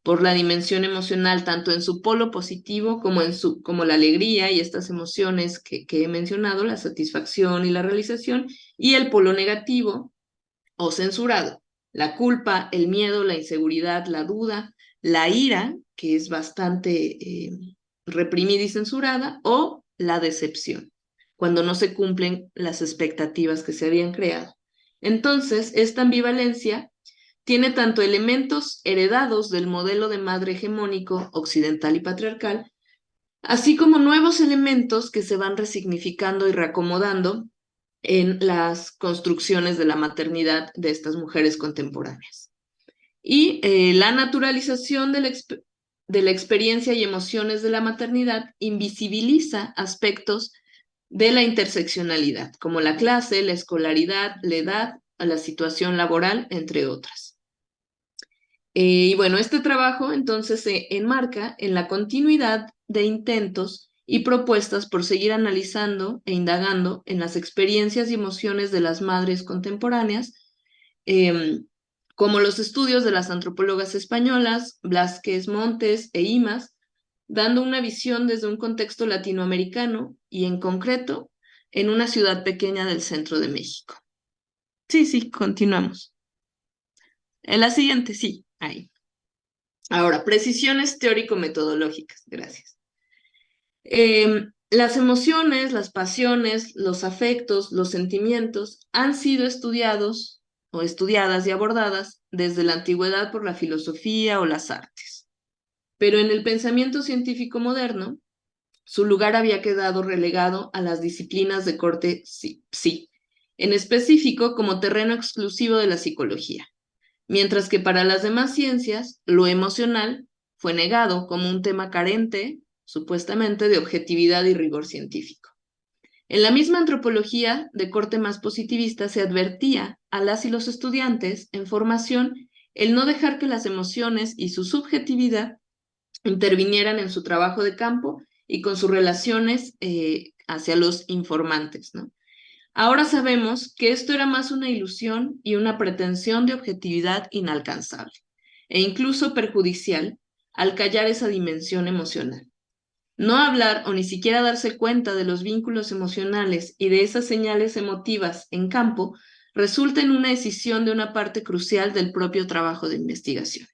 por la dimensión emocional, tanto en su polo positivo como la alegría y estas emociones que he mencionado, la satisfacción y la realización, y el polo negativo o censurado, la culpa, el miedo, la inseguridad, la duda, la ira, que es bastante reprimida y censurada, o la decepción, cuando no se cumplen las expectativas que se habían creado. Entonces, esta ambivalencia tiene tanto elementos heredados del modelo de madre hegemónico occidental y patriarcal, así como nuevos elementos que se van resignificando y reacomodando en las construcciones de la maternidad de estas mujeres contemporáneas. Y la naturalización de la experiencia y emociones de la maternidad invisibiliza aspectos de la interseccionalidad, como la clase, la escolaridad, la edad, la situación laboral, entre otras. Y bueno, este trabajo entonces se enmarca en la continuidad de intentos y propuestas por seguir analizando e indagando en las experiencias y emociones de las madres contemporáneas, como los estudios de las antropólogas españolas, Blázquez Montes e Imaz, dando una visión desde un contexto latinoamericano y en concreto en una ciudad pequeña del centro de México. Sí, continuamos. En la siguiente, sí, ahí. Ahora, precisiones teórico-metodológicas. Gracias. Las emociones, las pasiones, los afectos, los sentimientos han sido estudiados o estudiadas y abordadas desde la antigüedad por la filosofía o las artes. Pero en el pensamiento científico moderno, su lugar había quedado relegado a las disciplinas de corte psi, en específico como terreno exclusivo de la psicología, mientras que para las demás ciencias, lo emocional fue negado como un tema carente, supuestamente, de objetividad y rigor científico. En la misma antropología de corte más positivista se advertía a las y los estudiantes en formación el no dejar que las emociones y su subjetividad intervinieran en su trabajo de campo y con sus relaciones hacia los informantes, ¿no? Ahora sabemos que esto era más una ilusión y una pretensión de objetividad inalcanzable, e incluso perjudicial al callar esa dimensión emocional. No hablar o ni siquiera darse cuenta de los vínculos emocionales y de esas señales emotivas en campo resulta en una decisión de una parte crucial del propio trabajo de investigación.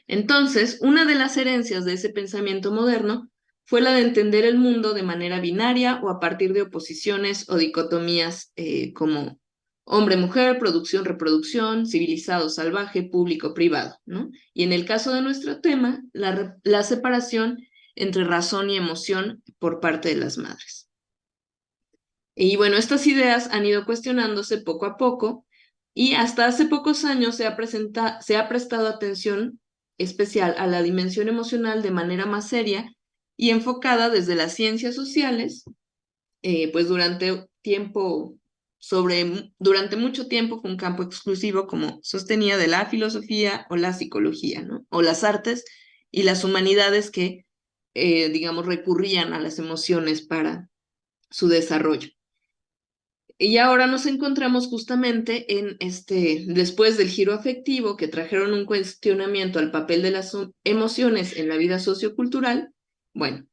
Entonces, una de las herencias de ese pensamiento moderno fue la de entender el mundo de manera binaria o a partir de oposiciones o dicotomías como hombre-mujer, producción-reproducción, civilizado-salvaje, público-privado, ¿no? Y en el caso de nuestro tema, la separación entre razón y emoción por parte de las madres. Y bueno, estas ideas han ido cuestionándose poco a poco y hasta hace pocos años se ha prestado atención especial a la dimensión emocional de manera más seria y enfocada desde las ciencias sociales, pues durante mucho tiempo fue un campo exclusivo, como sostenía, de la filosofía o la psicología, ¿no? O las artes y las humanidades que, digamos, recurrían a las emociones para su desarrollo. Y ahora nos encontramos justamente después del giro afectivo que trajeron un cuestionamiento al papel de las emociones en la vida sociocultural. Bueno,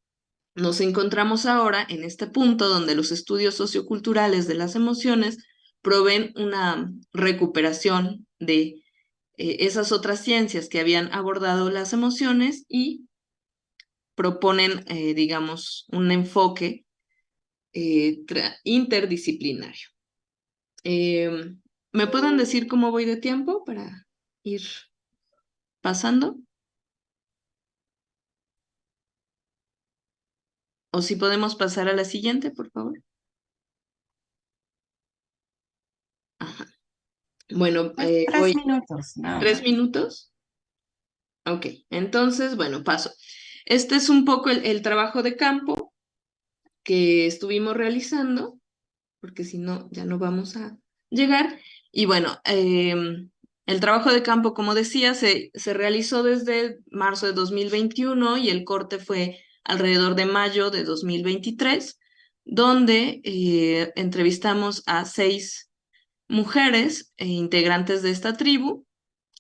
nos encontramos ahora en este punto donde los estudios socioculturales de las emociones proveen una recuperación de esas otras ciencias que habían abordado las emociones y proponen, digamos, un enfoque interdisciplinario. ¿Me pueden decir cómo voy de tiempo para ir pasando? O si podemos pasar a la siguiente, por favor. Ajá. Bueno, Tres minutos. No. 3 minutos. Ok, entonces, bueno, paso. Este es un poco el trabajo de campo que estuvimos realizando, porque si no, ya no vamos a llegar. Y bueno, el trabajo de campo, como decía, se realizó desde marzo de 2021 y el corte fue alrededor de mayo de 2023, donde entrevistamos a 6 mujeres integrantes de esta tribu,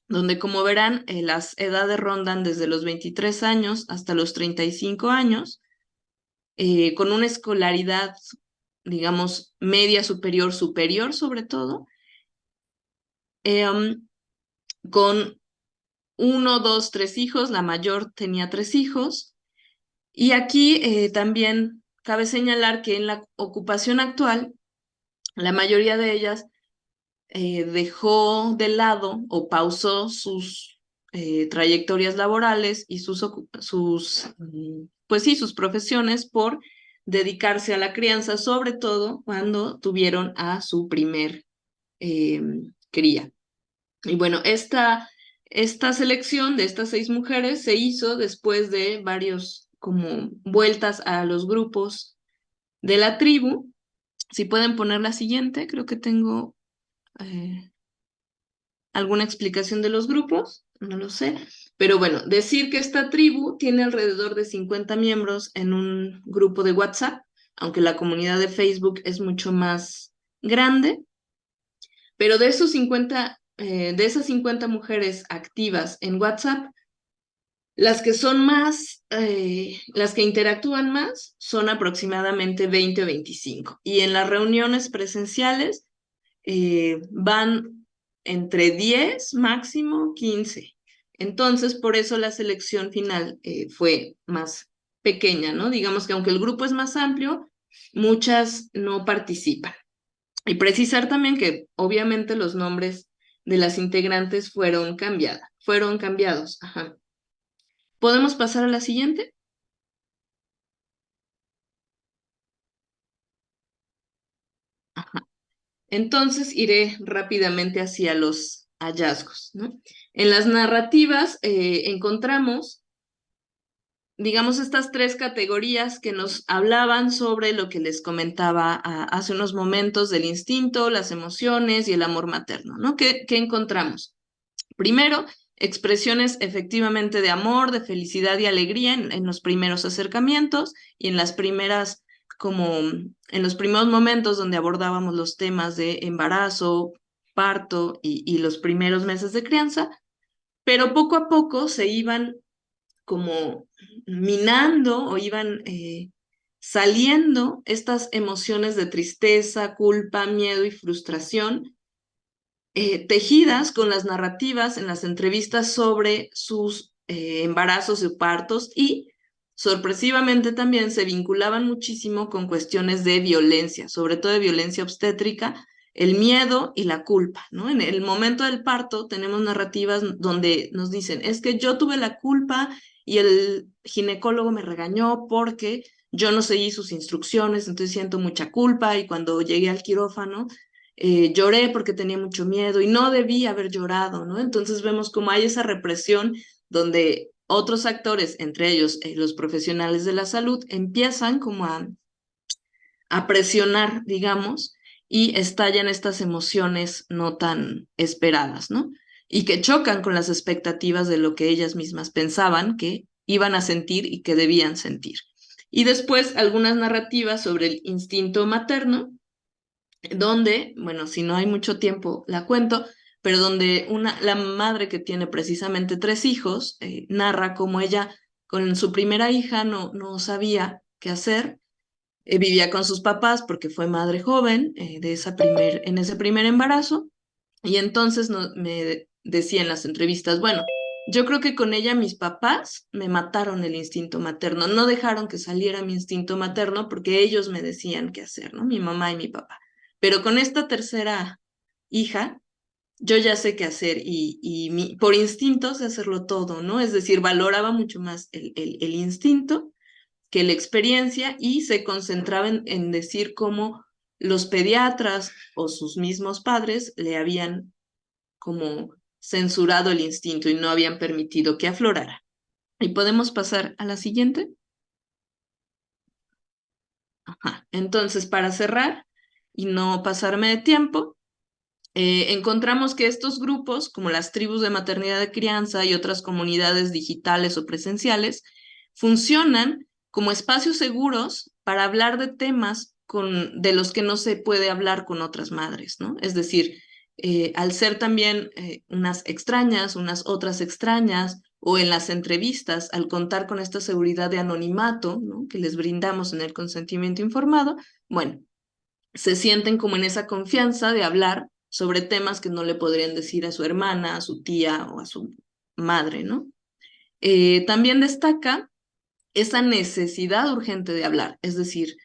donde, como verán, las edades rondan desde los 23 años hasta los 35 años, con una escolaridad, digamos, media, superior sobre todo, con 1, 2, 3 hijos. La mayor tenía 3 hijos. Y aquí también cabe señalar que en la ocupación actual, la mayoría de ellas dejó de lado o pausó sus trayectorias laborales y pues sí, sus profesiones por dedicarse a la crianza, sobre todo cuando tuvieron a su primer cría. Y bueno, esta selección de estas 6 mujeres se hizo después de varios como vueltas a los grupos de la tribu. Si pueden poner la siguiente, creo que tengo alguna explicación de los grupos, no lo sé. Pero bueno, decir que esta tribu tiene alrededor de 50 miembros en un grupo de WhatsApp, aunque la comunidad de Facebook es mucho más grande. Pero de esas 50 mujeres activas en WhatsApp, las que son más, las que interactúan más son aproximadamente 20 o 25. Y en las reuniones presenciales van entre 10, máximo 15. Entonces, por eso la selección final fue más pequeña, ¿no? Digamos que aunque el grupo es más amplio, muchas no participan. Y precisar también que obviamente los nombres de las integrantes fueron cambiados. Ajá. ¿Podemos pasar a la siguiente? Ajá. Entonces iré rápidamente hacia los hallazgos, ¿no? En las narrativas encontramos, digamos, estas 3 categorías que nos hablaban sobre lo que les comentaba hace unos momentos del instinto, las emociones y el amor materno, ¿no? ¿Qué encontramos? Primero, expresiones efectivamente de amor, de felicidad y alegría en los primeros acercamientos y en las primeras como en los primeros momentos donde abordábamos los temas de embarazo, parto y los primeros meses de crianza, pero poco a poco se iban como minando o iban saliendo estas emociones de tristeza, culpa, miedo y frustración, tejidas con las narrativas en las entrevistas sobre sus embarazos y partos, y sorpresivamente también se vinculaban muchísimo con cuestiones de violencia, sobre todo de violencia obstétrica, el miedo y la culpa, ¿no? En el momento del parto tenemos narrativas donde nos dicen, es que yo tuve la culpa y el ginecólogo me regañó porque yo no seguí sus instrucciones, entonces siento mucha culpa, y cuando llegué al quirófano lloré porque tenía mucho miedo y no debí haber llorado, ¿no? Entonces vemos cómo hay esa represión donde otros actores, entre ellos los profesionales de la salud, empiezan como a presionar, digamos, y estallan estas emociones no tan esperadas, ¿no? Y que chocan con las expectativas de lo que ellas mismas pensaban que iban a sentir y que debían sentir. Y después algunas narrativas sobre el instinto materno, donde, bueno, si no hay mucho tiempo la cuento, pero donde la madre que tiene precisamente 3 hijos narra cómo ella con su primera hija no sabía qué hacer, vivía con sus papás porque fue madre joven en ese primer embarazo, y entonces me decía en las entrevistas, bueno, yo creo que con ella mis papás me mataron el instinto materno, no dejaron que saliera mi instinto materno porque ellos me decían qué hacer, ¿no? Mi mamá y mi papá. Pero con esta tercera hija, yo ya sé qué hacer y por instinto sé hacerlo todo, ¿no? Es decir, valoraba mucho más el instinto que la experiencia, y se concentraba en decir cómo los pediatras o sus mismos padres le habían como censurado el instinto y no habían permitido que aflorara. Y podemos pasar a la siguiente. Ajá. Entonces, para cerrar y no pasarme de tiempo, encontramos que estos grupos, como las tribus de maternidad de crianza y otras comunidades digitales o presenciales, funcionan como espacios seguros para hablar de temas de los que no se puede hablar con otras madres, ¿no? Es decir, al ser también unas extrañas, unas otras extrañas, o en las entrevistas, al contar con esta seguridad de anonimato, ¿no?, que les brindamos en el consentimiento informado, bueno, se sienten como en esa confianza de hablar sobre temas que no le podrían decir a su hermana, a su tía o a su madre, ¿no? También destaca esa necesidad urgente de hablar, es decir,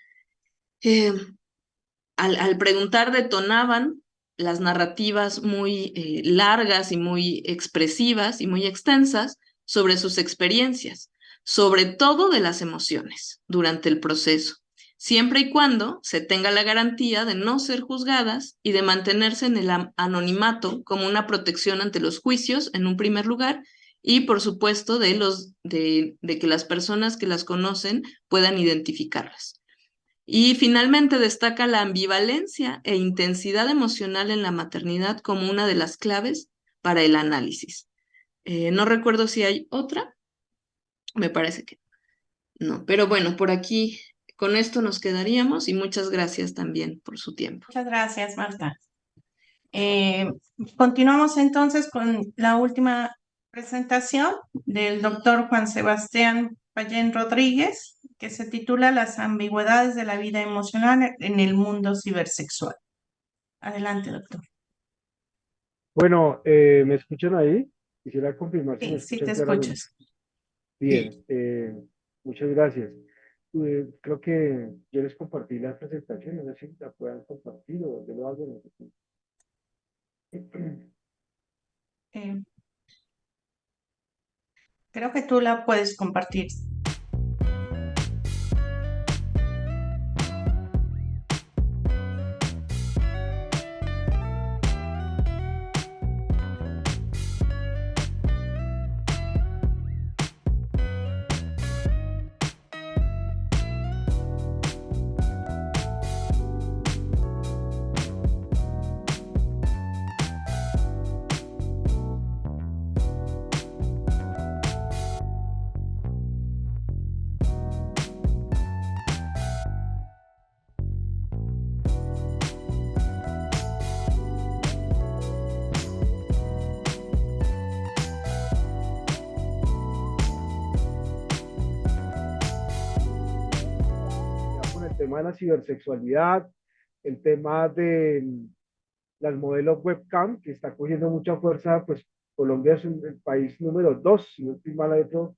al preguntar detonaban las narrativas muy largas y muy expresivas y muy extensas sobre sus experiencias, sobre todo de las emociones durante el proceso, siempre y cuando se tenga la garantía de no ser juzgadas y de mantenerse en el anonimato como una protección ante los juicios en un primer lugar, y por supuesto de que las personas que las conocen puedan identificarlas. Y finalmente destaca la ambivalencia e intensidad emocional en la maternidad como una de las claves para el análisis. No recuerdo si hay otra, me parece que no, pero bueno, por aquí con esto nos quedaríamos, y muchas gracias también por su tiempo. Muchas gracias, Marta. Continuamos entonces con la última presentación del doctor Juan Sebastián Payén Rodríguez, que se titula Las ambigüedades de la vida emocional en el mundo cibersexual. Adelante, doctor. Bueno, ¿me escuchan ahí? Quisiera confirmar si me Sí, escuchan te claramente. escuchas. Bien, muchas gracias. Creo que yo les compartí la presentación, no sé si la puedan compartir o yo lo hago. No sé. Eh, Creo que tú la puedes compartir. tema de la cibersexualidad, el tema de las modelos webcam, que está cogiendo mucha fuerza, pues Colombia es el país número 2, si no estoy mal, hay otro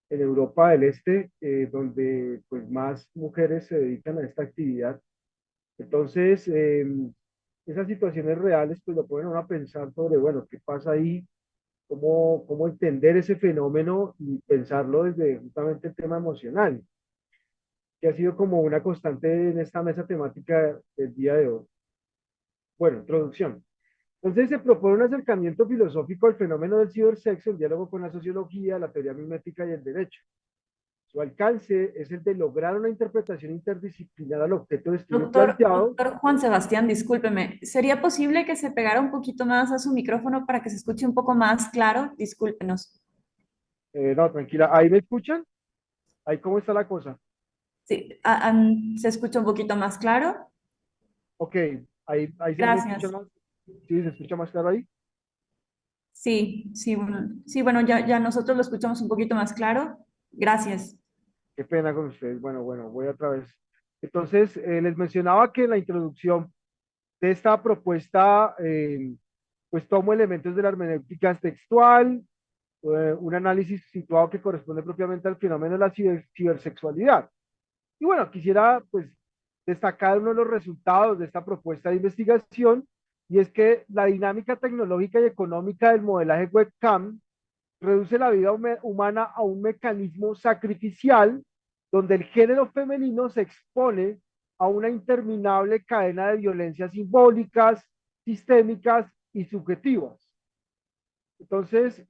en Europa del Este, donde pues más mujeres se dedican a esta actividad. Entonces, esas situaciones reales pues lo ponen a uno a pensar sobre, bueno, ¿qué pasa ahí? ¿Cómo entender ese fenómeno y pensarlo desde justamente el tema emocional, que ha sido como una constante en esta mesa temática del día de hoy? Bueno, introducción. Entonces se propone un acercamiento filosófico al fenómeno del cibersexo, el diálogo con la sociología, la teoría mimética y el derecho. Su alcance es el de lograr una interpretación interdisciplinar al objeto de estudio planteado. Doctor Juan Sebastián, discúlpeme, ¿sería posible que se pegara un poquito más a su micrófono para que se escuche un poco más claro? Discúlpenos. No, tranquila, ¿ahí me escuchan? ¿Ahí cómo está la cosa? Sí, ¿se escucha un poquito más claro? Ok, ahí se me escucha Gracias. más. Sí, se escucha más claro ahí. Sí, bueno, ya nosotros lo escuchamos un poquito más claro. Gracias. Qué pena con ustedes. Bueno, voy otra vez. Entonces, les mencionaba que en la introducción de esta propuesta, pues tomo elementos de la hermenéutica textual, un análisis situado que corresponde propiamente al fenómeno de la cibersexualidad. Y bueno, quisiera pues destacar uno de los resultados de esta propuesta de investigación, y es que la dinámica tecnológica y económica del modelaje webcam reduce la vida humana a un mecanismo sacrificial donde el género femenino se expone a una interminable cadena de violencias simbólicas, sistémicas y subjetivas. Entonces,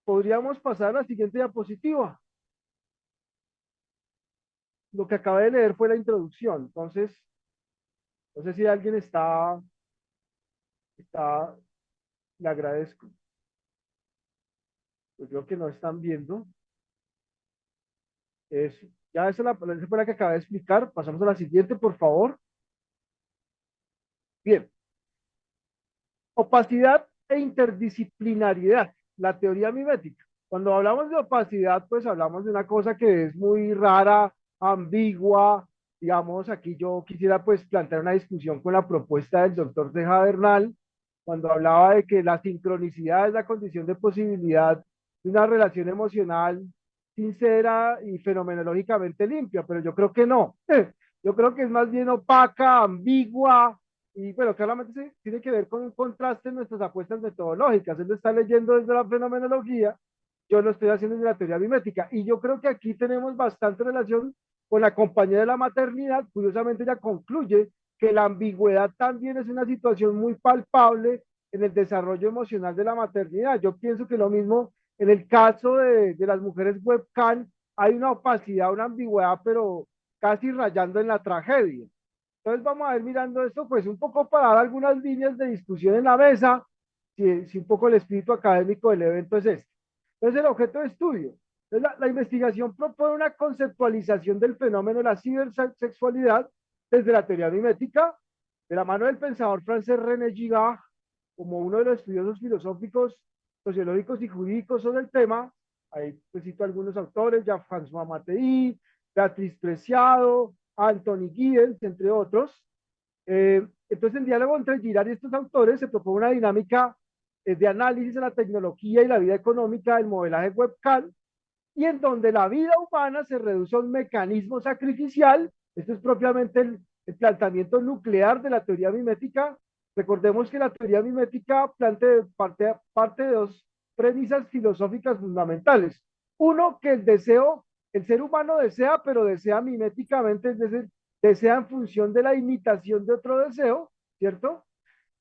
podríamos pasar a la siguiente diapositiva. Lo que acabé de leer fue la introducción. Entonces, no sé si alguien le agradezco. Yo creo que no están viendo. Es, ya esa fue la que acabé de explicar. Pasamos a la siguiente, por favor. Bien. Opacidad e interdisciplinariedad. La teoría mimética. Cuando hablamos de opacidad, pues hablamos de una cosa que es muy rara, ambigua. Digamos, aquí yo quisiera pues plantear una discusión con la propuesta del doctor Ceja Bernal, cuando hablaba de que la sincronicidad es la condición de posibilidad de una relación emocional sincera y fenomenológicamente limpia, pero yo creo que no. Yo creo que es más bien opaca, ambigua, y bueno, claramente tiene que ver con un contraste en nuestras apuestas metodológicas. Él lo está leyendo desde la fenomenología, yo lo estoy haciendo desde la teoría mimética. Y yo creo que aquí tenemos bastante relación con la compañía de la maternidad. Curiosamente, ella concluye que la ambigüedad también es una situación muy palpable en el desarrollo emocional de la maternidad. Yo pienso que lo mismo en el caso de las mujeres webcam, hay una opacidad, una ambigüedad, pero casi rayando en la tragedia. Entonces vamos a ver mirando esto, pues un poco para dar algunas líneas de discusión en la mesa, si un poco el espíritu académico del evento es este. Entonces el objeto de estudio. Entonces, la investigación propone una conceptualización del fenómeno de la cibersexualidad desde la teoría mimética, de la mano del pensador francés René Girard, como uno de los estudiosos filosóficos, sociológicos y jurídicos sobre el tema. Ahí pues cito algunos autores, Jean-François Mattei, Beatriz Preciado, Anthony Giddens, entre otros. Entonces, en diálogo entre Girard y estos autores se propone una dinámica de análisis de la tecnología y la vida económica del modelaje webcam, y en donde la vida humana se reduce a un mecanismo sacrificial. Esto es propiamente el planteamiento nuclear de la teoría mimética. Recordemos que la teoría mimética parte de dos premisas filosóficas fundamentales. Uno, que el ser humano desea, pero desea miméticamente, es decir, desea en función de la imitación de otro deseo, ¿cierto?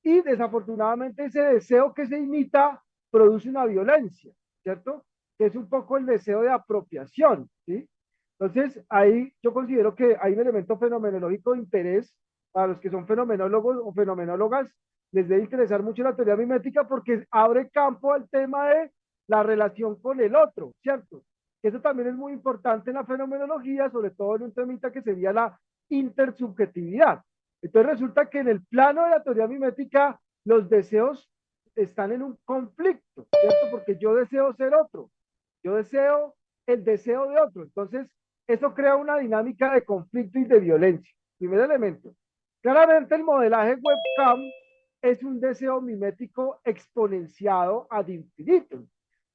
Y desafortunadamente ese deseo que se imita produce una violencia, ¿cierto? Que es un poco el deseo de apropiación, ¿sí? Entonces, ahí yo considero que hay un elemento fenomenológico de interés para los que son fenomenólogos o fenomenólogas, les debe interesar mucho la teoría mimética porque abre campo al tema de la relación con el otro, ¿cierto? Eso también es muy importante en la fenomenología, sobre todo en un temita que sería la intersubjetividad. Entonces resulta que en el plano de la teoría mimética los deseos están en un conflicto, ¿cierto? Porque yo deseo ser otro, yo deseo el deseo de otro. Entonces, Eso crea una dinámica de conflicto y de violencia. Primer elemento. Claramente el modelaje webcam es un deseo mimético exponenciado ad infinitum,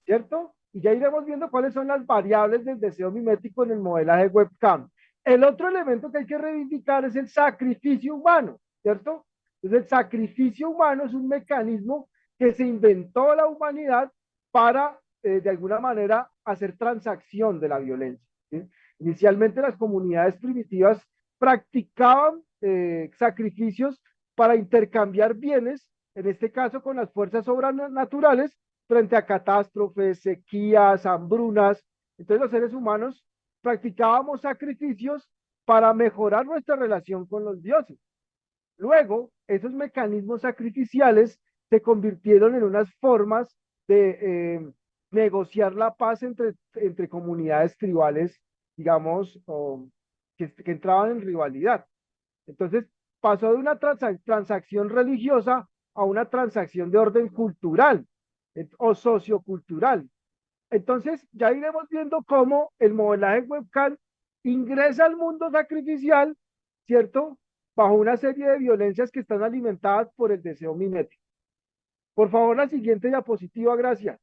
¿cierto? Y ya iremos viendo cuáles son las variables del deseo mimético en el modelaje webcam. El otro elemento que hay que reivindicar es el sacrificio humano, ¿cierto? Entonces el sacrificio humano es un mecanismo que se inventó la humanidad para, de alguna manera, hacer transacción de la violencia, ¿sí? Inicialmente las comunidades primitivas practicaban sacrificios para intercambiar bienes, en este caso con las fuerzas sobrenaturales, frente a catástrofes, sequías, hambrunas. Entonces los seres humanos practicábamos sacrificios para mejorar nuestra relación con los dioses. Luego, esos mecanismos sacrificiales se convirtieron en unas formas de negociar la paz entre comunidades tribales, digamos, que entraban en rivalidad. Entonces, pasó de una transacción religiosa a una transacción de orden cultural o sociocultural. Entonces, ya iremos viendo cómo el modelaje webcam ingresa al mundo sacrificial, ¿cierto? Bajo una serie de violencias que están alimentadas por el deseo mimético. Por favor, la siguiente diapositiva, gracias.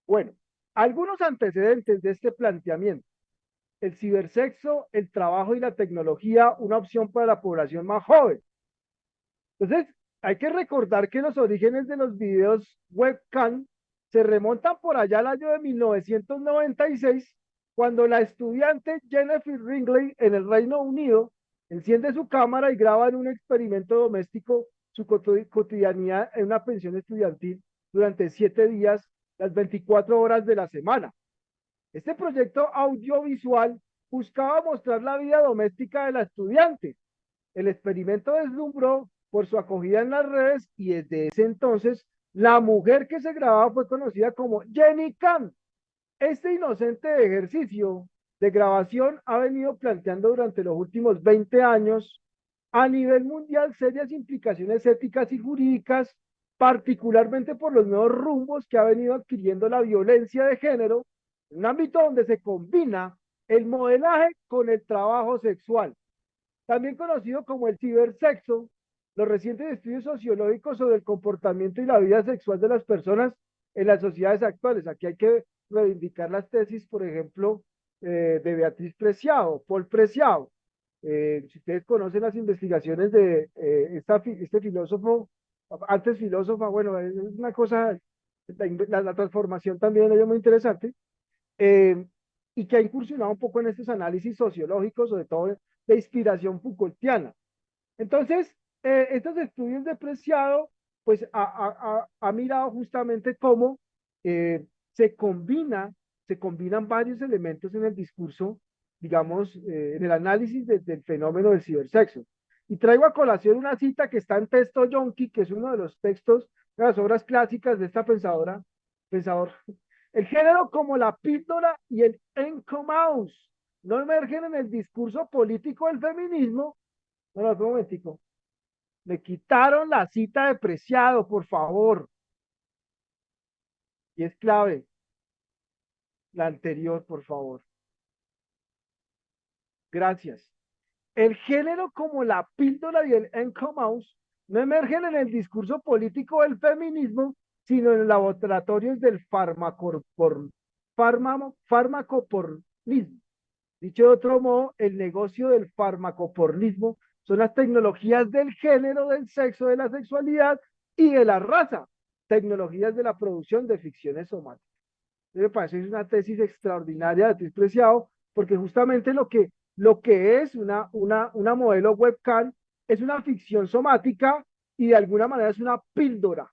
Bueno, algunos antecedentes de este planteamiento. El cibersexo, el trabajo y la tecnología, una opción para la población más joven. Entonces, hay que recordar que los orígenes de los videos webcam se remontan por allá al año de 1996, cuando la estudiante Jennifer Ringley en el Reino Unido enciende su cámara y graba en un experimento doméstico su cotidianidad en una pensión estudiantil durante 7 días, las 24 horas de la semana. Este proyecto audiovisual buscaba mostrar la vida doméstica de la estudiante. El experimento deslumbró por su acogida en las redes y desde ese entonces la mujer que se grababa fue conocida como Jenny Cam. Este inocente ejercicio de grabación ha venido planteando durante los últimos 20 años a nivel mundial serias implicaciones éticas y jurídicas, particularmente por los nuevos rumbos que ha venido adquiriendo la violencia de género, en un ámbito donde se combina el modelaje con el trabajo sexual, también conocido como el cibersexo. Los recientes estudios sociológicos sobre el comportamiento y la vida sexual de las personas en las sociedades actuales. Aquí hay que reivindicar las tesis, por ejemplo, de Beatriz Preciado, Paul Preciado. Si ustedes conocen las investigaciones de este filósofo, antes filósofa, bueno, es una cosa, la transformación también es muy interesante, eh, y que ha incursionado un poco en estos análisis sociológicos, sobre todo de inspiración Foucaultiana. Entonces, estos estudios de Preciado, pues ha mirado justamente cómo se combinan varios elementos en el discurso, digamos, en el análisis del fenómeno del cibersexo. Y traigo a colación una cita que está en Texto Yonki, que es uno de los textos, de las obras clásicas de esta pensador. El género como la píldora y el encomaus no emergen en el discurso político del feminismo. No, un momentico. Me quitaron la cita de Preciado, por favor. Y es clave. La anterior, por favor. Gracias. El género como la píldora y el encomaus no emergen en el discurso político del feminismo, sino en laboratorios del farmacopornismo. Dicho de otro modo, el negocio del farmacopornismo son las tecnologías del género, del sexo, de la sexualidad y de la raza, tecnologías de la producción de ficciones somáticas. Me parece que es una tesis extraordinaria de Beatriz Preciado, porque justamente lo que es una modelo webcam es una ficción somática y de alguna manera es una píldora,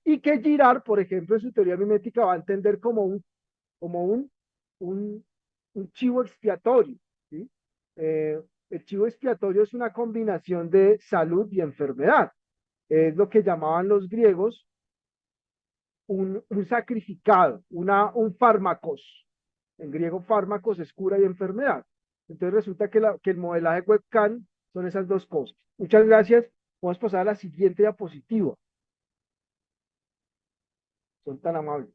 y que Girard, por ejemplo, en su teoría mimética va a entender como un, un chivo expiatorio, ¿sí? El chivo expiatorio es una combinación de salud y enfermedad. Es lo que llamaban los griegos un sacrificado, un fármacos. En griego fármacos es cura y enfermedad. Entonces resulta que el modelaje webcam son esas dos cosas. Muchas gracias Vamos a pasar a la siguiente diapositiva. Son tan amables.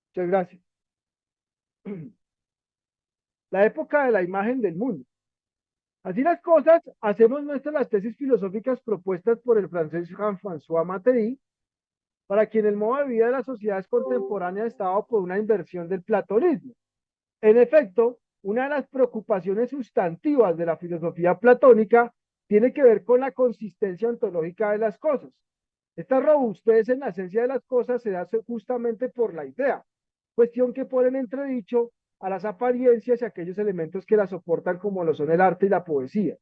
Muchas gracias. La época de la imagen del mundo. Así las cosas, hacemos nuestras las tesis filosóficas propuestas por el francés Jean-François Mattei, para quien el modo de vida de las sociedades contemporáneas estaba por una inversión del platonismo. En efecto, una de las preocupaciones sustantivas de la filosofía platónica tiene que ver con la consistencia ontológica de las cosas. Esta robustez en la esencia de las cosas se hace justamente por la idea, cuestión que pone en entredicho a las apariencias y aquellos elementos que la soportan como lo son el arte y la poesía.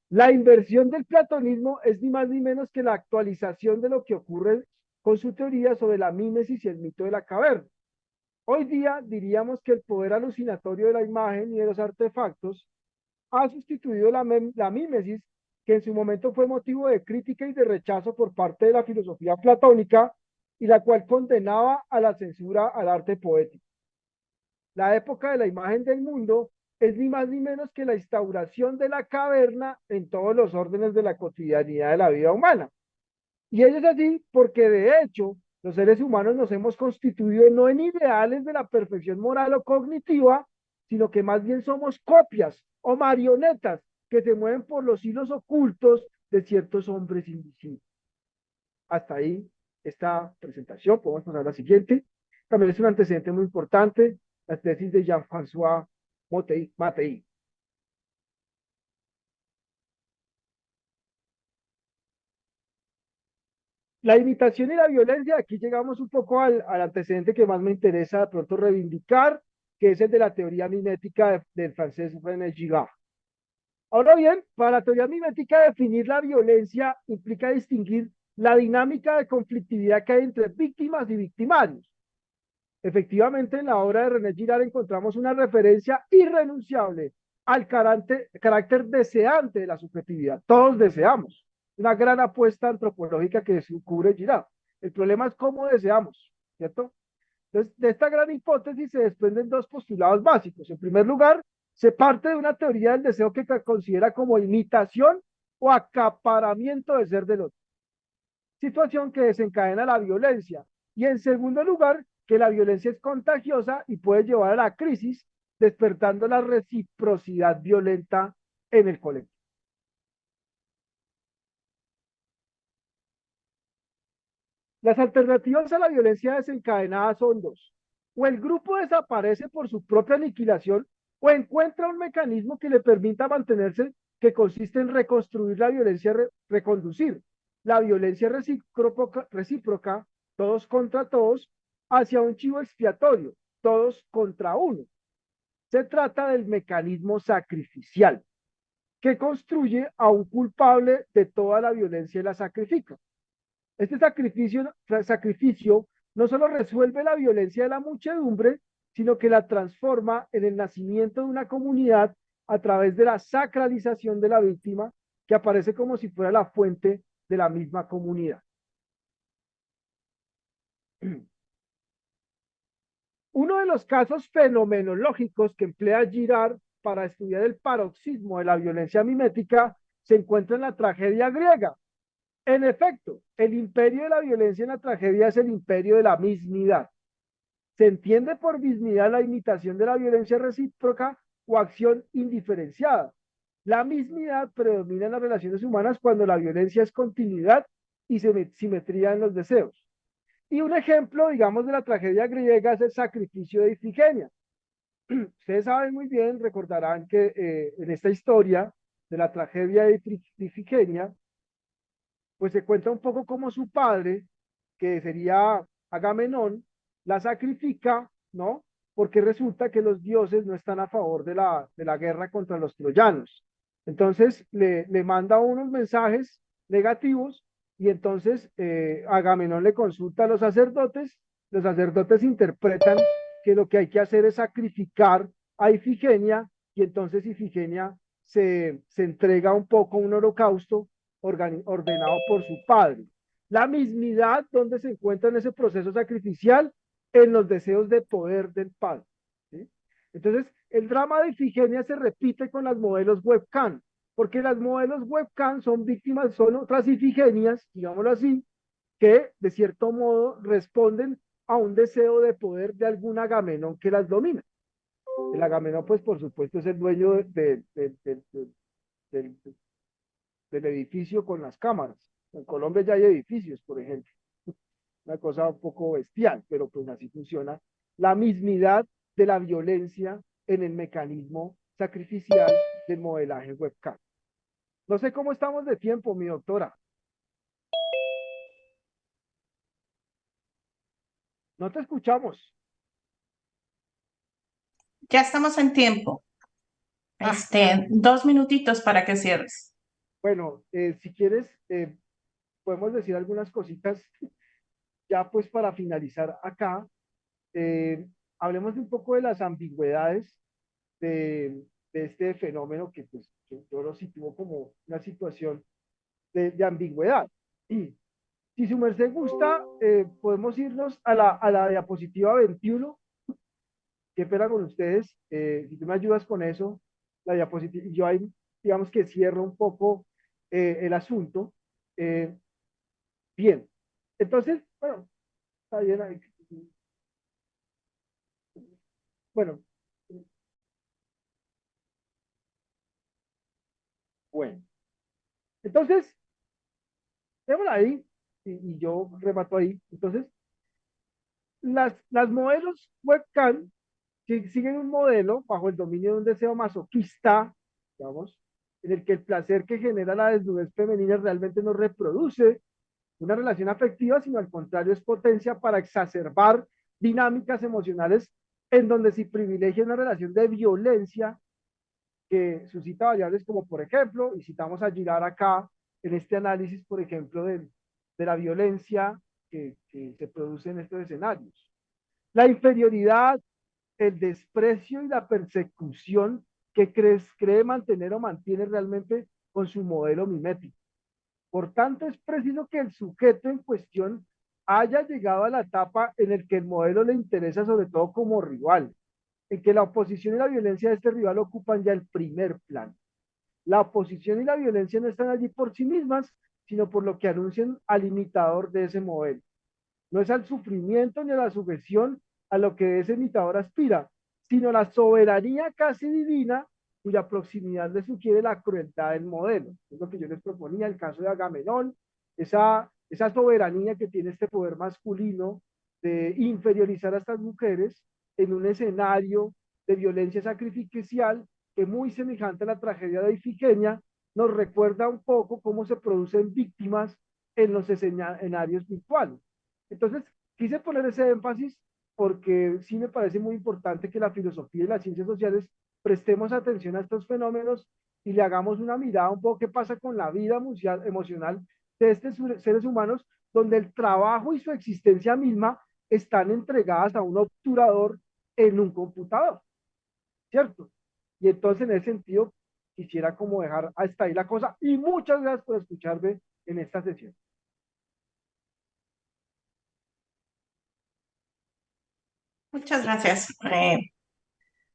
La inversión del platonismo es ni más ni menos que la actualización de lo que ocurre con su teoría sobre la mímesis y el mito de la caverna. Hoy día diríamos que el poder alucinatorio de la imagen y de los artefactos ha sustituido la mímesis, que en su momento fue motivo de crítica y de rechazo por parte de la filosofía platónica y la cual condenaba a la censura al arte poético. La época de la imagen del mundo es ni más ni menos que la instauración de la caverna en todos los órdenes de la cotidianidad de la vida humana. Y ello es así porque de hecho los seres humanos nos hemos constituido no en ideales de la perfección moral o cognitiva, sino que más bien somos copias o marionetas que se mueven por los hilos ocultos de ciertos hombres invisibles. Hasta ahí esta presentación. Podemos pasar a la siguiente. También es un antecedente muy importante, la tesis de Jean-François Mattei. La imitación y la violencia, aquí llegamos un poco al antecedente que más me interesa de pronto reivindicar, que es el de la teoría mimética del francés René Girard. Ahora bien, para la teoría mimética definir la violencia implica distinguir la dinámica de conflictividad que hay entre víctimas y victimarios. Efectivamente, en la obra de René Girard encontramos una referencia irrenunciable al carácter deseante de la subjetividad. Todos deseamos. Una gran apuesta antropológica que cubre Girard. El problema es cómo deseamos, ¿cierto? Entonces, de esta gran hipótesis se desprenden dos postulados básicos. En primer lugar, se parte de una teoría del deseo que se considera como imitación o acaparamiento del ser del otro, situación que desencadena la violencia. Y en segundo lugar, que la violencia es contagiosa y puede llevar a la crisis, despertando la reciprocidad violenta en el colectivo. Las alternativas a la violencia desencadenada son dos. O el grupo desaparece por su propia aniquilación o encuentra un mecanismo que le permita mantenerse, que consiste en reconstruir la violencia, reconducir la violencia recíproca, todos contra todos, hacia un chivo expiatorio, todos contra uno. Se trata del mecanismo sacrificial, que construye a un culpable de toda la violencia y la sacrifica. Este sacrificio no solo resuelve la violencia de la muchedumbre, sino que la transforma en el nacimiento de una comunidad a través de la sacralización de la víctima, que aparece como si fuera la fuente de la misma comunidad. Uno de los casos fenomenológicos que emplea Girard para estudiar el paroxismo de la violencia mimética se encuentra en la tragedia griega. En efecto, el imperio de la violencia en la tragedia es el imperio de la mismidad. Se entiende por mismidad la imitación de la violencia recíproca o acción indiferenciada. La mismidad predomina en las relaciones humanas cuando la violencia es continuidad y simetría en los deseos. Y un ejemplo, digamos, de la tragedia griega es el sacrificio de Ifigenia. Ustedes saben muy bien, recordarán que en esta historia de la tragedia de Ifigenia, pues se cuenta un poco como su padre, que sería Agamenón, la sacrifica, ¿no? Porque resulta que los dioses no están a favor de la guerra contra los troyanos. Entonces le manda unos mensajes negativos y entonces Agamenón le consulta a los sacerdotes interpretan que lo que hay que hacer es sacrificar a Ifigenia y entonces Ifigenia se entrega un poco a un holocausto ordenado por su padre. La mismidad donde se encuentra en ese proceso sacrificial en los deseos de poder del padre. ¿Sí? Entonces, el drama de Ifigenia se repite con las modelos webcam, porque las modelos webcam son víctimas, son otras Ifigenias, digámoslo así, que de cierto modo responden a un deseo de poder de algún Agamenón que las domina. El Agamenón, pues por supuesto, es el dueño del, del edificio con las cámaras. En Colombia ya hay edificios, por ejemplo. Una cosa un poco bestial, pero pues así funciona la mismidad de la violencia en el mecanismo sacrificial del modelaje webcam. No sé cómo estamos de tiempo, mi doctora. No te escuchamos. Ya estamos en tiempo. Ah, 2 minutitos para que cierres. bueno, si quieres, podemos decir algunas cositas ya pues para finalizar acá. eh, Hablemos un poco de las ambigüedades de este fenómeno que pues yo lo sitúo como una situación de ambigüedad. Y si su merced gusta, podemos irnos a la diapositiva 21. Qué pena con ustedes. Si tú me ayudas con eso, la diapositiva, y yo ahí, digamos que cierro un poco el asunto. Eh, Bien, entonces, bueno, está bien ahí. Bueno, bueno. Entonces, démosla ahí y yo remato ahí. Entonces, las modelos webcam siguen un modelo bajo el dominio de un deseo masoquista, digamos, en el que el placer que genera la desnudez femenina realmente no reproduce una relación afectiva, sino al contrario es potencia para exacerbar dinámicas emocionales en donde se privilegia una relación de violencia que suscita variables como, por ejemplo, y citamos a Girard acá en este análisis, por ejemplo, de la violencia que se produce en estos escenarios. La inferioridad, el desprecio y la persecución que cree mantener o mantiene realmente con su modelo mimético. Por tanto, es preciso que el sujeto en cuestión haya llegado a la etapa en la que el modelo le interesa sobre todo como rival, en que la oposición y la violencia de este rival ocupan ya el primer plano. La oposición y la violencia no están allí por sí mismas, sino por lo que anuncian al imitador de ese modelo. No es al sufrimiento ni a la sujeción a lo que ese imitador aspira, sino a la soberanía casi divina cuya proximidad le sugiere la crueldad del modelo. Es lo que yo les proponía, el caso de Agamenón, esa soberanía que tiene este poder masculino de inferiorizar a estas mujeres en un escenario de violencia sacrificial que muy semejante a la tragedia de Ifigenia nos recuerda un poco cómo se producen víctimas en los escenarios virtuales. Entonces, quise poner ese énfasis porque sí me parece muy importante que la filosofía y las ciencias sociales prestemos atención a estos fenómenos y le hagamos una mirada un poco qué pasa con la vida emocional de estos seres humanos, donde el trabajo y su existencia misma están entregadas a un obturador en un computador, ¿cierto? Y entonces en ese sentido quisiera como dejar hasta ahí la cosa y muchas gracias por escucharme en esta sesión. Muchas gracias,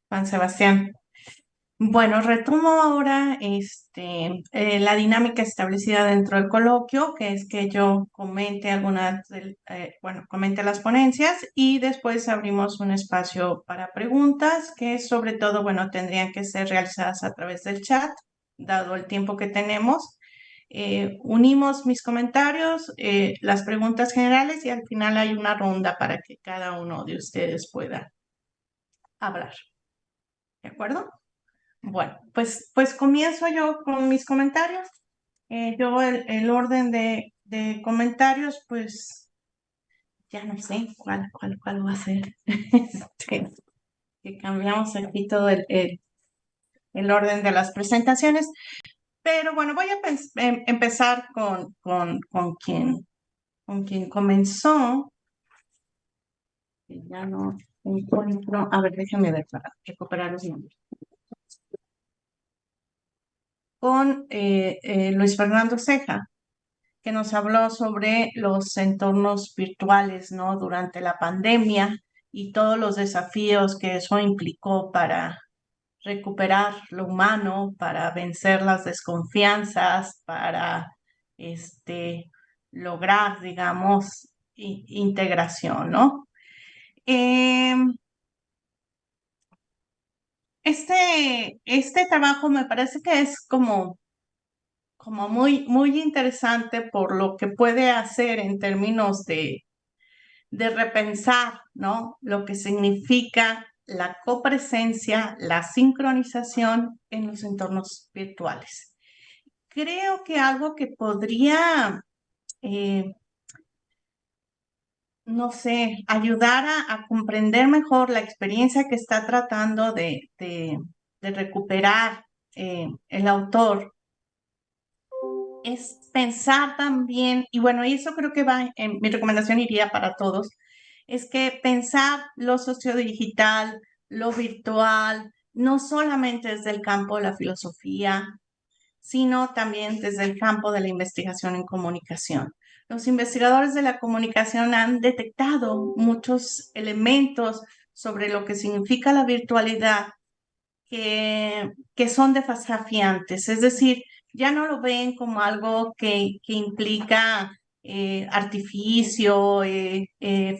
Juan Sebastián. Bueno, retomo ahora la dinámica establecida dentro del coloquio, que es que yo comente comente las ponencias y después abrimos un espacio para preguntas que sobre todo, bueno, tendrían que ser realizadas a través del chat, dado el tiempo que tenemos. Unimos mis comentarios, las preguntas generales y al final hay una ronda para que cada uno de ustedes pueda hablar. ¿De acuerdo? Bueno, pues comienzo yo con mis comentarios. Yo el orden de comentarios, pues ya no sé cuál va a ser. Que cambiamos aquí todo el orden de las presentaciones. Pero bueno, voy a empezar con quien comenzó. Que ya no encuentro. A ver, déjame ver para recuperar los nombres. Con Luis Fernando Ceja, que nos habló sobre los entornos virtuales, ¿no? Durante la pandemia y todos los desafíos que eso implicó para recuperar lo humano, para vencer las desconfianzas, para lograr, digamos, integración, ¿no? Este trabajo me parece que es como muy, muy interesante por lo que puede hacer en términos de repensar, ¿no? Lo que significa la copresencia, la sincronización en los entornos virtuales. Creo que algo que podría, no sé, ayudar a comprender mejor la experiencia que está tratando de recuperar el autor es pensar también, y bueno, y eso creo que va, en mi recomendación iría para todos, es que pensar lo sociodigital, lo virtual, no solamente desde el campo de la filosofía, sino también desde el campo de la investigación en comunicación. Los investigadores de la comunicación han detectado muchos elementos sobre lo que significa la virtualidad que son desafiantes, es decir, ya no lo ven como algo que implica artificio,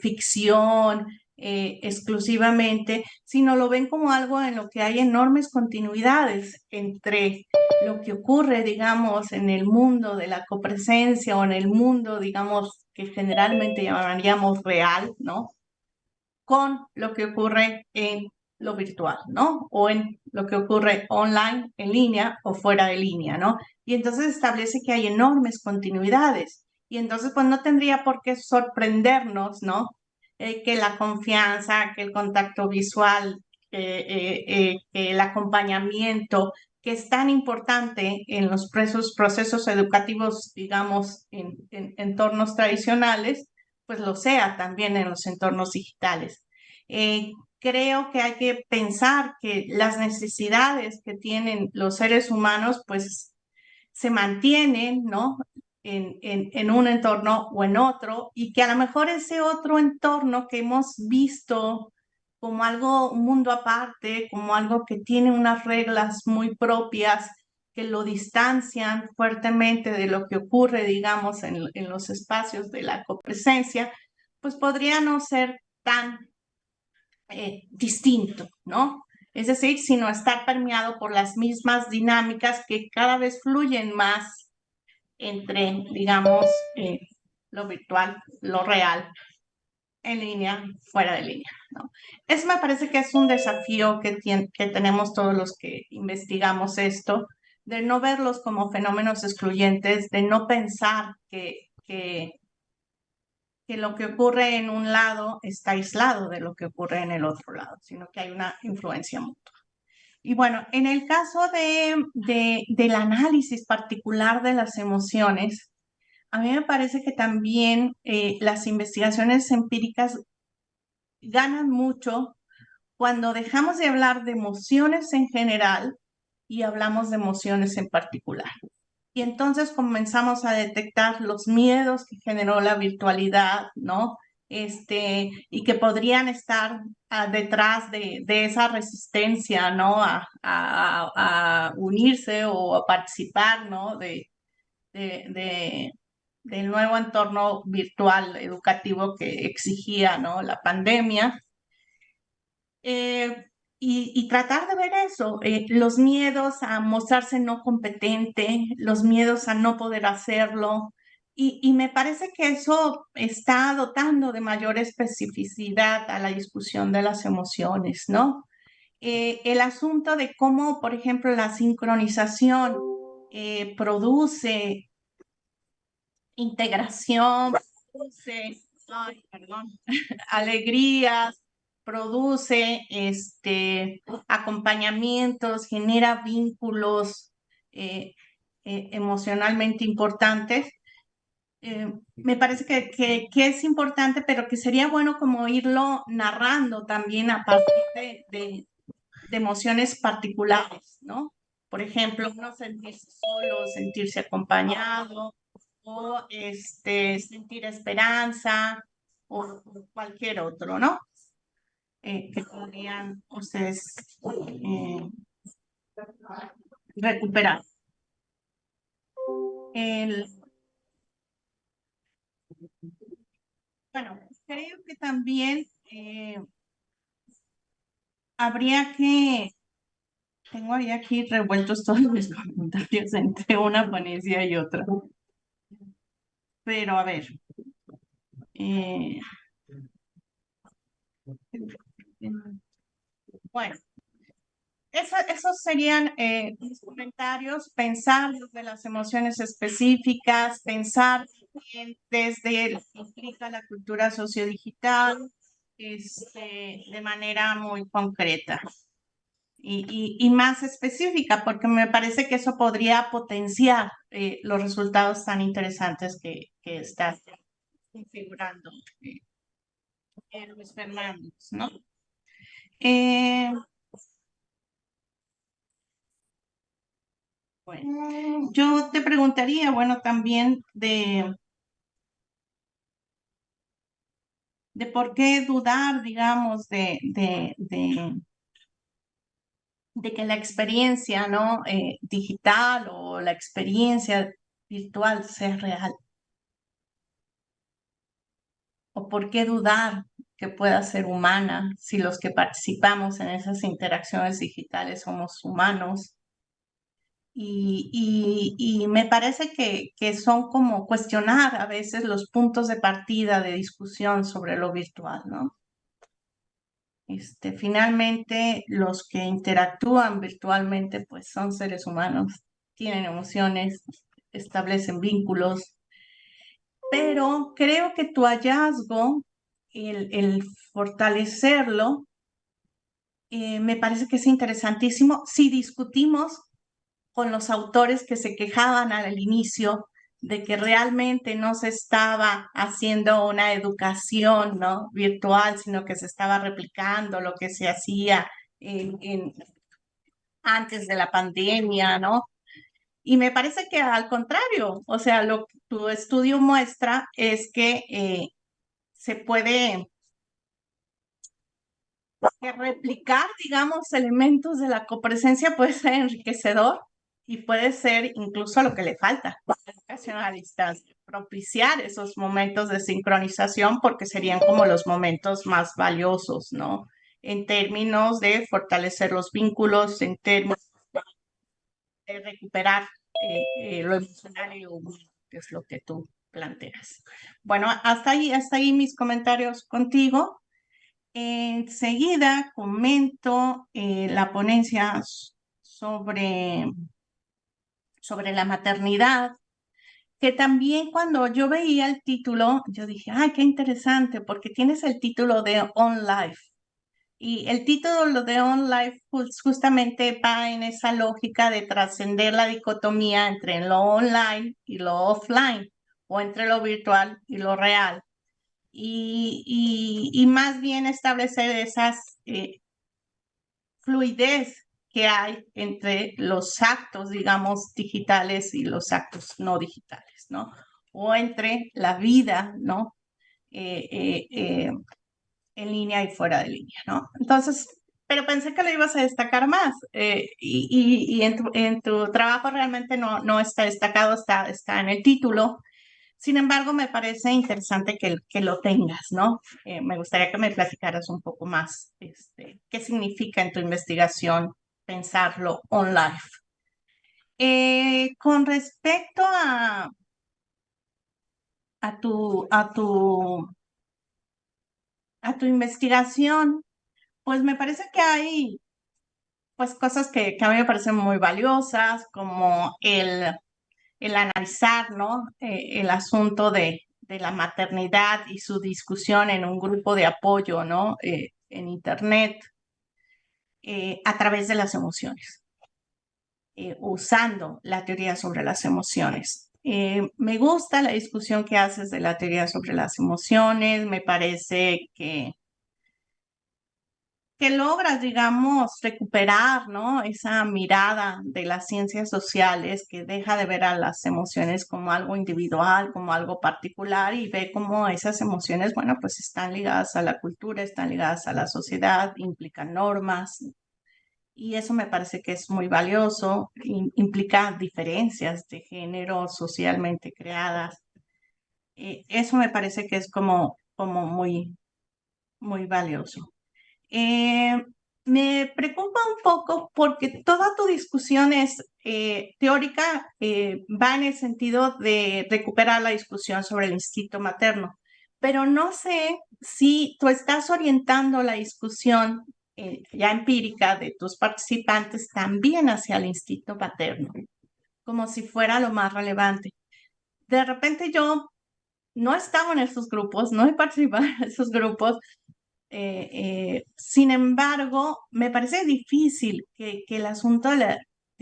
ficción exclusivamente, sino lo ven como algo en lo que hay enormes continuidades entre lo que ocurre, digamos, en el mundo de la copresencia o en el mundo, digamos, que generalmente llamaríamos real, ¿no? Con lo que ocurre en lo virtual, ¿no? O en lo que ocurre online, en línea o fuera de línea, ¿no? Y entonces establece que hay enormes continuidades. Y entonces, pues no tendría por qué sorprendernos, ¿no? Que la confianza, que el contacto visual, que el acompañamiento, que es tan importante en los procesos educativos, digamos, en entornos tradicionales, pues lo sea también en los entornos digitales. Creo que hay que pensar que las necesidades que tienen los seres humanos, pues se mantienen, ¿no? En un entorno o en otro, y que a lo mejor ese otro entorno que hemos visto como algo, un mundo aparte, como algo que tiene unas reglas muy propias, que lo distancian fuertemente de lo que ocurre, digamos, en los espacios de la copresencia, pues podría no ser tan distinto, ¿no? Es decir, sino estar permeado por las mismas dinámicas que cada vez fluyen más entre, digamos, lo virtual, lo real, en línea, fuera de línea, ¿no? Eso me parece que es un desafío que tenemos todos los que investigamos esto, de no verlos como fenómenos excluyentes, de no pensar que lo que ocurre en un lado está aislado de lo que ocurre en el otro lado, sino que hay una influencia mutua. Y bueno, en el caso del análisis particular de las emociones, a mí me parece que también las investigaciones empíricas ganan mucho cuando dejamos de hablar de emociones en general y hablamos de emociones en particular. Y entonces comenzamos a detectar los miedos que generó la virtualidad, ¿no? Y que podrían estar detrás de esa resistencia, ¿no? A unirse o a participar, ¿no? De, del nuevo entorno virtual educativo que exigía, ¿no? La pandemia. Y tratar de ver eso, los miedos a mostrarse no competente, los miedos a no poder hacerlo. Y me parece que eso está dotando de mayor especificidad a la discusión de las emociones, ¿no? El asunto de cómo, por ejemplo, la sincronización produce integración, produce, ay, perdón, alegrías, produce acompañamientos, genera vínculos emocionalmente importantes. Me parece que es importante, pero que sería bueno como irlo narrando también a partir de emociones particulares, ¿no? Por ejemplo, no sentirse solo, sentirse acompañado, o sentir esperanza, o cualquier otro, ¿no? que podrían ustedes recuperar. Bueno, creo que también habría que, tengo ahí aquí revueltos todos mis comentarios entre una ponencia y otra. Pero a ver, bueno, esos serían mis comentarios, pensar desde las emociones específicas, pensar también desde lo que implica la cultura sociodigital, de manera muy concreta y más específica, porque me parece que eso podría potenciar los resultados tan interesantes que estás configurando, Luis Fernando, ¿no? Bueno, yo te preguntaría, bueno, también de por qué dudar, digamos, de que la experiencia, ¿no? Digital o la experiencia virtual sea real. ¿O por qué dudar que pueda ser humana si los que participamos en esas interacciones digitales somos humanos? Y me parece que son como cuestionar a veces los puntos de partida de discusión sobre lo virtual, ¿no? Finalmente, los que interactúan virtualmente, pues son seres humanos, tienen emociones, establecen vínculos, pero creo que tu hallazgo, el fortalecerlo, me parece que es interesantísimo si discutimos con los autores que se quejaban al inicio de que realmente no se estaba haciendo una educación, ¿no? Virtual, sino que se estaba replicando lo que se hacía antes de la pandemia, ¿no? Y me parece que al contrario, o sea, lo que tu estudio muestra es que se puede que replicar, digamos, elementos de la copresencia puede ser enriquecedor y puede ser incluso lo que le falta, la educación a distancia, propiciar esos momentos de sincronización porque serían como los momentos más valiosos, ¿no? En términos de fortalecer los vínculos, en términos de recuperar lo emocional y lo humano, que es lo que tú planteas. Bueno, hasta ahí mis comentarios contigo. Enseguida comento la ponencia sobre, sobre la maternidad, que también cuando yo veía el título, yo dije, ay, qué interesante, porque tienes el título de On Life. Y el título de On Life justamente va en esa lógica de trascender la dicotomía entre lo online y lo offline, o entre lo virtual y lo real. Y más bien establecer esas fluidez que hay entre los actos, digamos, digitales y los actos no digitales, ¿no? O entre la vida, ¿no? En línea y fuera de línea, ¿no? Entonces, pero pensé que lo ibas a destacar más y en tu trabajo realmente no está destacado, está en el título. Sin embargo, me parece interesante que lo tengas, ¿no? Me gustaría que me platicaras un poco más, qué significa en tu investigación pensarlo on life. Con respecto a tu, a tu, a tu investigación, pues me parece que hay pues cosas que a mí me parecen muy valiosas, como el analizar, ¿no? El asunto de la maternidad y su discusión en un grupo de apoyo, ¿no? En Internet, a través de las emociones, usando la teoría sobre las emociones. Me gusta la discusión que haces de la teoría sobre las emociones, me parece que que logras, digamos, recuperar, ¿no? Esa mirada de las ciencias sociales que deja de ver a las emociones como algo individual, como algo particular y ve cómo esas emociones, bueno, pues están ligadas a la cultura, están ligadas a la sociedad, implican normas. Y eso me parece que es muy valioso, implica diferencias de género socialmente creadas. Eso me parece que es como muy valioso. Eh, Me preocupa un poco porque toda tu discusión es teórica, va en el sentido de recuperar la discusión sobre el instinto materno, pero no sé si tú estás orientando la discusión ya empírica de tus participantes también hacia el instinto paterno, como si fuera lo más relevante. De repente yo no estaba en esos grupos, no he participado en esos grupos, sin embargo, me parece difícil que el asunto de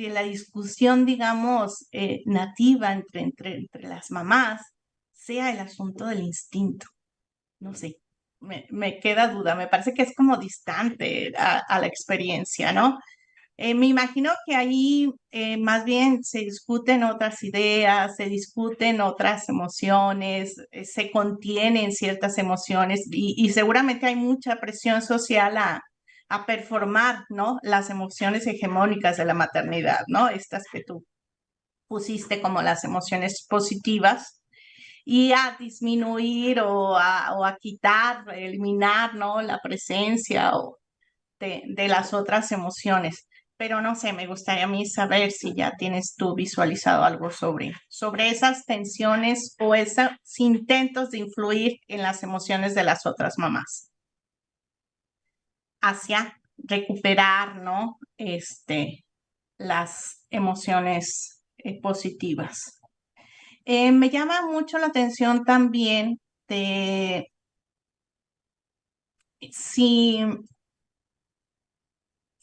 la discusión, digamos, nativa entre las mamás sea el asunto del instinto. No sé, me queda duda, me parece que es como distante a la experiencia, ¿no? Me imagino que ahí más bien se discuten otras ideas, se discuten otras emociones, se contienen ciertas emociones y seguramente hay mucha presión social a performar, ¿no? Las emociones hegemónicas de la maternidad, ¿no? Estas que tú pusiste como las emociones positivas y a disminuir o a quitar, eliminar, ¿no? La presencia de las otras emociones. Pero no sé, me gustaría a mí saber si ya tienes tú visualizado algo sobre esas tensiones o esos intentos de influir en las emociones de las otras mamás hacia recuperar, ¿no? Las emociones positivas. Me llama mucho la atención también de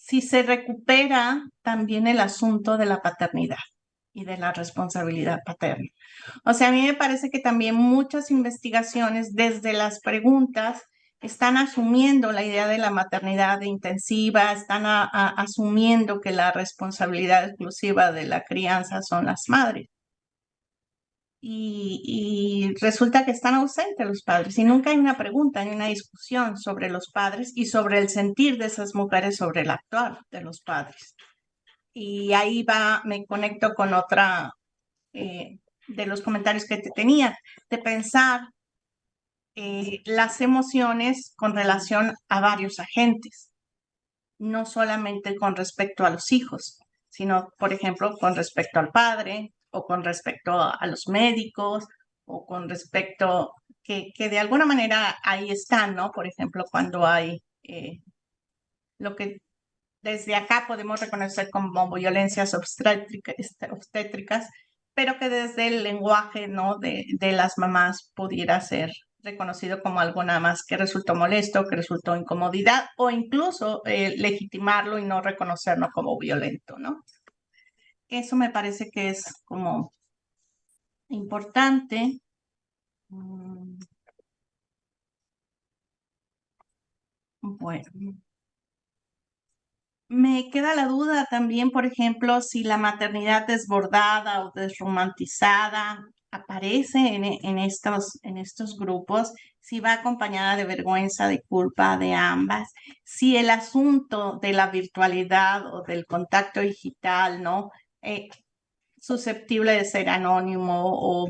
si se recupera también el asunto de la paternidad y de la responsabilidad paterna. O sea, a mí me parece que también muchas investigaciones desde las preguntas están asumiendo la idea de la maternidad intensiva, están asumiendo que la responsabilidad exclusiva de la crianza son las madres. Y resulta que están ausentes los padres y nunca hay una pregunta ni una discusión sobre los padres y sobre el sentir de esas mujeres sobre el actuar de los padres. Y ahí me conecto con otra de los comentarios que te tenía, de pensar las emociones con relación a varios agentes, no solamente con respecto a los hijos, sino, por ejemplo, con respecto al padre o con respecto a los médicos o con respecto que de alguna manera ahí están, ¿no? Por ejemplo, cuando hay lo que desde acá podemos reconocer como violencias obstétricas, pero que desde el lenguaje, ¿no? de las mamás pudiera ser reconocido como algo nada más que resultó molesto, que resultó incomodidad o incluso legitimarlo y no reconocerlo como violento, ¿no? Eso me parece que es como importante. Bueno, me queda la duda también, por ejemplo, si la maternidad desbordada o desromantizada aparece en estos grupos, si va acompañada de vergüenza, de culpa, de ambas, si el asunto de la virtualidad o del contacto digital, ¿no? Susceptible de ser anónimo o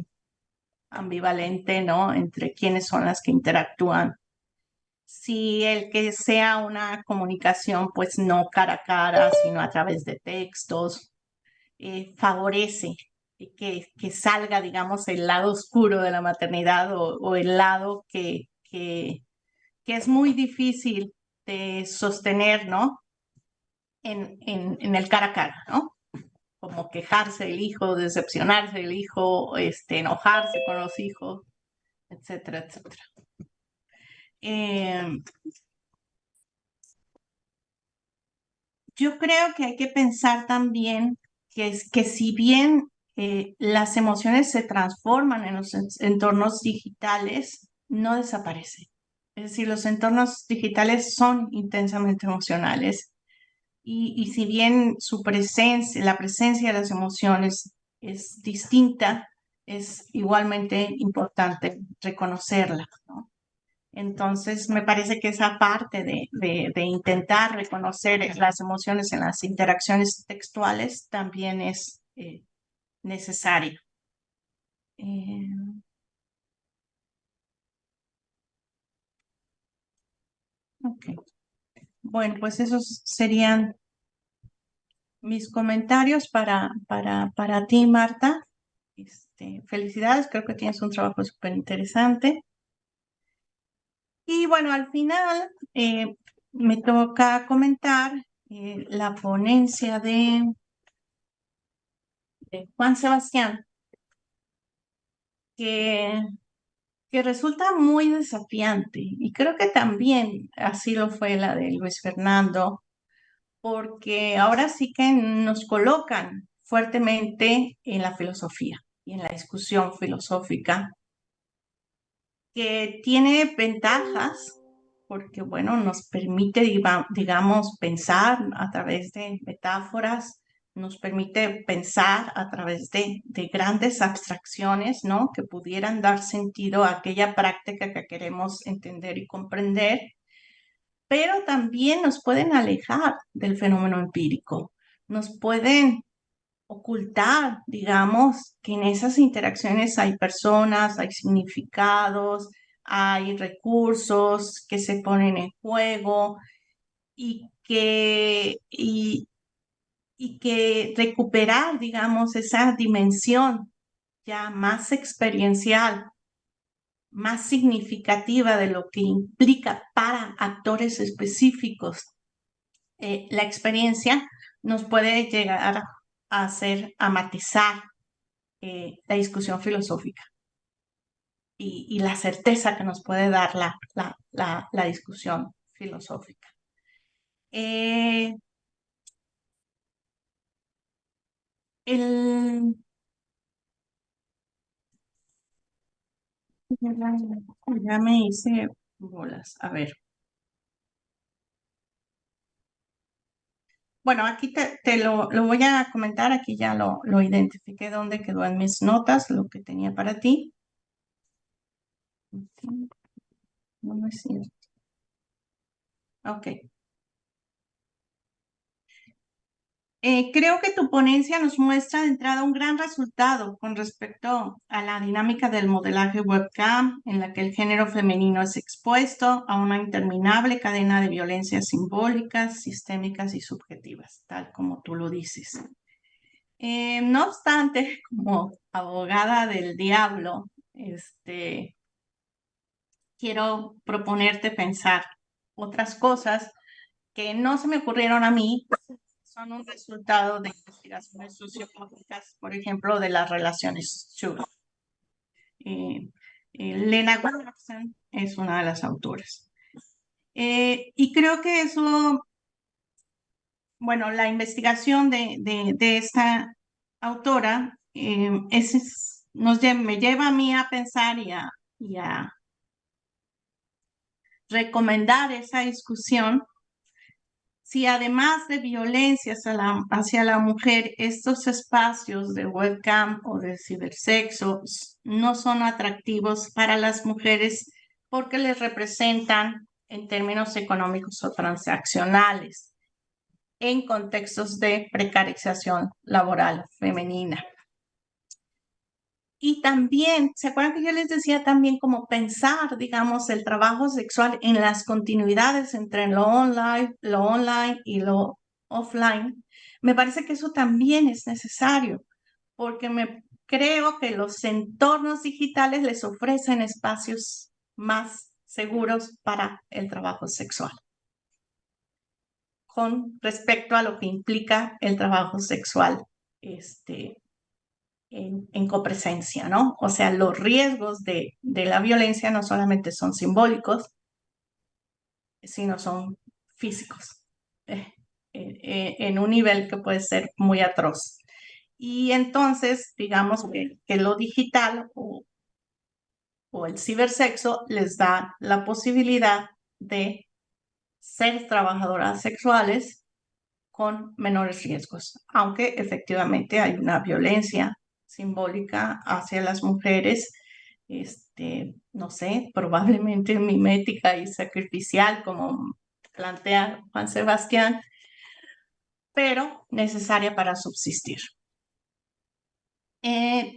ambivalente, ¿no? Entre quiénes son las que interactúan. Si el que sea una comunicación, pues no cara a cara, sino a través de textos, favorece que salga, digamos, el lado oscuro de la maternidad o el lado que es muy difícil de sostener, ¿no? En el cara a cara, ¿no? Como quejarse del hijo, decepcionarse del hijo, enojarse con los hijos, etcétera, etcétera. Yo creo que hay que pensar también que si bien las emociones se transforman en los entornos digitales, no desaparecen. Es decir, los entornos digitales son intensamente emocionales y si bien su presencia, la presencia de las emociones es distinta, es igualmente importante reconocerla, ¿no? Entonces, me parece que esa parte de intentar reconocer las emociones en las interacciones textuales también es necesaria. Eh, ok. Bueno, pues esos serían mis comentarios para ti, Marta. Felicidades, creo que tienes un trabajo súper interesante. Y bueno, al final me toca comentar la ponencia de Juan Sebastián, que, que resulta muy desafiante. Y creo que también así lo fue la de Luis Fernando, porque ahora sí que nos colocan fuertemente en la filosofía y en la discusión filosófica, que tiene ventajas porque, bueno, nos permite, digamos, pensar a través de metáforas, nos permite pensar a través de grandes abstracciones, ¿no? Que pudieran dar sentido a aquella práctica que queremos entender y comprender, pero también nos pueden alejar del fenómeno empírico, nos pueden ocultar, digamos, que en esas interacciones hay personas, hay significados, hay recursos que se ponen en juego y que recuperar, digamos, esa dimensión ya más experiencial, más significativa de lo que implica para actores específicos la experiencia, nos puede llegar a hacer, a matizar la discusión filosófica y la certeza que nos puede dar la discusión filosófica. Eh, el, ya me hice bolas. A ver. Bueno, aquí te lo voy a comentar, aquí ya lo identifiqué dónde quedó en mis notas, lo que tenía para ti. No es cierto. Ok. Creo que tu ponencia nos muestra de entrada un gran resultado con respecto a la dinámica del modelaje webcam, en la que el género femenino es expuesto a una interminable cadena de violencias simbólicas, sistémicas y subjetivas, tal como tú lo dices. No obstante, como abogada del diablo, quiero proponerte pensar otras cosas que no se me ocurrieron a mí, son un resultado de investigaciones sociológicas, por ejemplo, de las relaciones Sugar. Lena Williamson es una de las autoras. Y creo que eso, bueno, la investigación de esta autora me lleva a mí a pensar y a recomendar esa discusión si además de violencia hacia la mujer, estos espacios de webcam o de cibersexo no son atractivos para las mujeres porque les representan en términos económicos o transaccionales en contextos de precarización laboral femenina. Y también, ¿se acuerdan que yo les decía también como pensar, digamos, el trabajo sexual en las continuidades entre lo online y lo offline? Me parece que eso también es necesario, porque creo que los entornos digitales les ofrecen espacios más seguros para el trabajo sexual, con respecto a lo que implica el trabajo sexual, en copresencia, ¿no? O sea, los riesgos de la violencia no solamente son simbólicos, sino son físicos, en un nivel que puede ser muy atroz. Y entonces, digamos que lo digital o el cibersexo les da la posibilidad de ser trabajadoras sexuales con menores riesgos, aunque efectivamente hay una violencia simbólica hacia las mujeres, no sé, probablemente mimética y sacrificial, como plantea Juan Sebastián, pero necesaria para subsistir.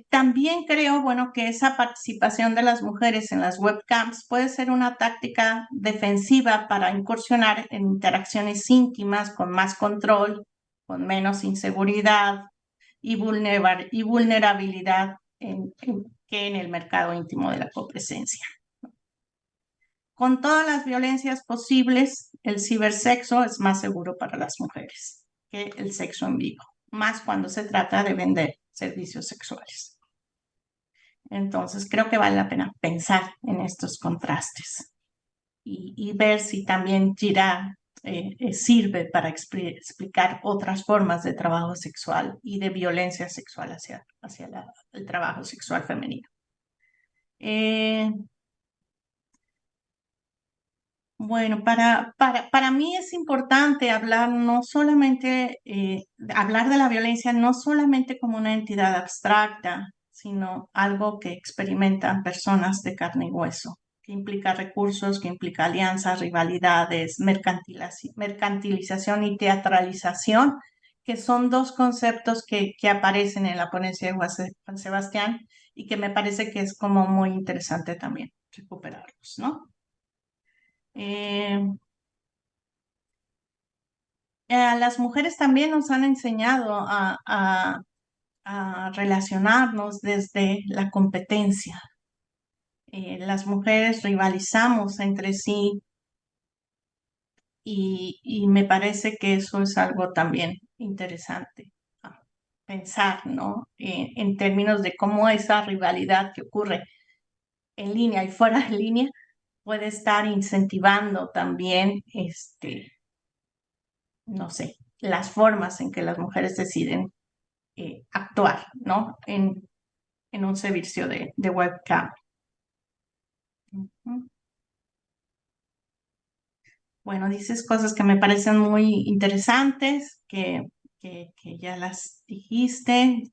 También creo, bueno, que esa participación de las mujeres en las webcams puede ser una táctica defensiva para incursionar en interacciones íntimas con más control, con menos inseguridad y vulnerabilidad que en el mercado íntimo de la copresencia. Con todas las violencias posibles, el cibersexo es más seguro para las mujeres que el sexo en vivo, más cuando se trata de vender servicios sexuales. Entonces, creo que vale la pena pensar en estos contrastes y ver si también Gira sirve para explicar otras formas de trabajo sexual y de violencia sexual hacia el trabajo sexual femenino. Bueno, para mí es importante hablar no solamente, hablar de la violencia no solamente como una entidad abstracta, sino algo que experimentan personas de carne y hueso, que implica recursos, que implica alianzas, rivalidades, mercantilización y teatralización, que son dos conceptos que aparecen en la ponencia de Juan Sebastián y que me parece que es como muy interesante también recuperarlos, ¿no? A las mujeres también nos han enseñado a relacionarnos desde la competencia. Las mujeres rivalizamos entre sí y me parece que eso es algo también interesante a pensar, ¿no? En términos de cómo esa rivalidad que ocurre en línea y fuera de línea puede estar incentivando también, no sé, las formas en que las mujeres deciden actuar, ¿no? En un servicio de webcam. Bueno, dices cosas que me parecen muy interesantes, que ya las dijiste.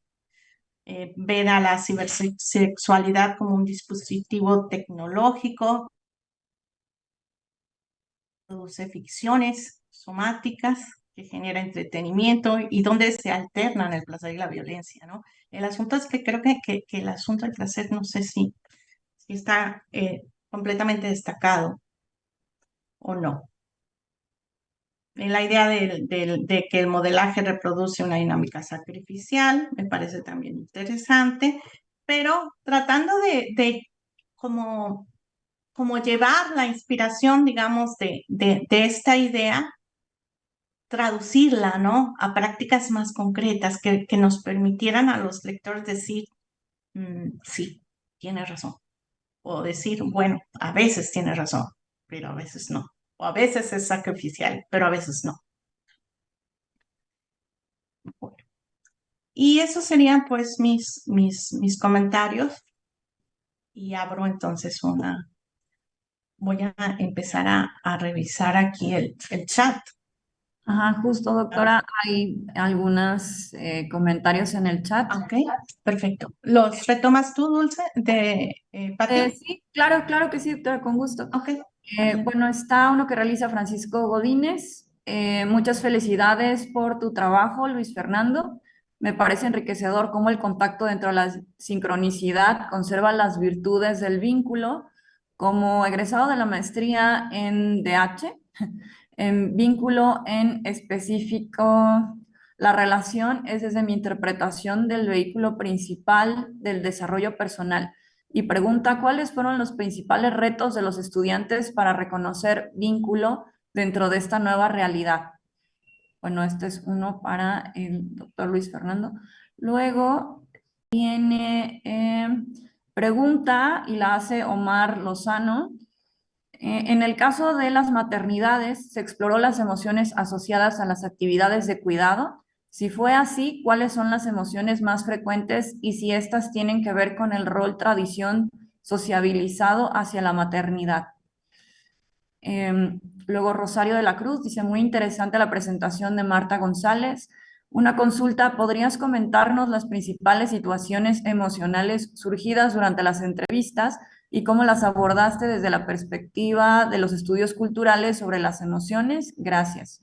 Ver a la cibersexualidad como un dispositivo tecnológico, produce ficciones somáticas que genera entretenimiento y donde se alternan el placer y la violencia, ¿no? El asunto es que creo que el asunto del placer no sé si está completamente destacado o no. La idea de que el modelaje reproduce una dinámica sacrificial me parece también interesante, pero tratando de como llevar la inspiración, digamos, de esta idea, traducirla, ¿no? A prácticas más concretas que nos permitieran a los lectores decir, sí, tiene razón. O decir, bueno, a veces tiene razón, pero a veces no. O a veces es sacrificial, pero a veces no. Bueno, y esos serían pues mis comentarios. Y abro entonces voy a empezar a revisar aquí el chat. Ajá, justo, doctora, hay algunos comentarios en el chat. Ok, perfecto. ¿Los retomas tú, Dulce, de Pati? Sí, claro, claro que sí, doctora, con gusto. Ok. Bueno, está uno que realiza Francisco Godínez. Muchas felicidades por tu trabajo, Luis Fernando. Me parece enriquecedor cómo el contacto dentro de la sincronicidad conserva las virtudes del vínculo. Como egresado de la maestría en DH, en vínculo en específico, la relación es desde mi interpretación del vehículo principal del desarrollo personal y pregunta cuáles fueron los principales retos de los estudiantes para reconocer vínculo dentro de esta nueva realidad. Bueno, este es uno para el doctor Luis Fernando. Luego viene pregunta y la hace Omar Lozano. En el caso de las maternidades, se exploró las emociones asociadas a las actividades de cuidado. Si fue así, ¿cuáles son las emociones más frecuentes y si estas tienen que ver con el rol tradición sociabilizado hacia la maternidad. Luego Rosario de la Cruz dice, muy interesante la presentación de Marta González. Una consulta, ¿podrías comentarnos las principales situaciones emocionales surgidas durante las entrevistas y cómo las abordaste desde la perspectiva de los estudios culturales sobre las emociones? Gracias.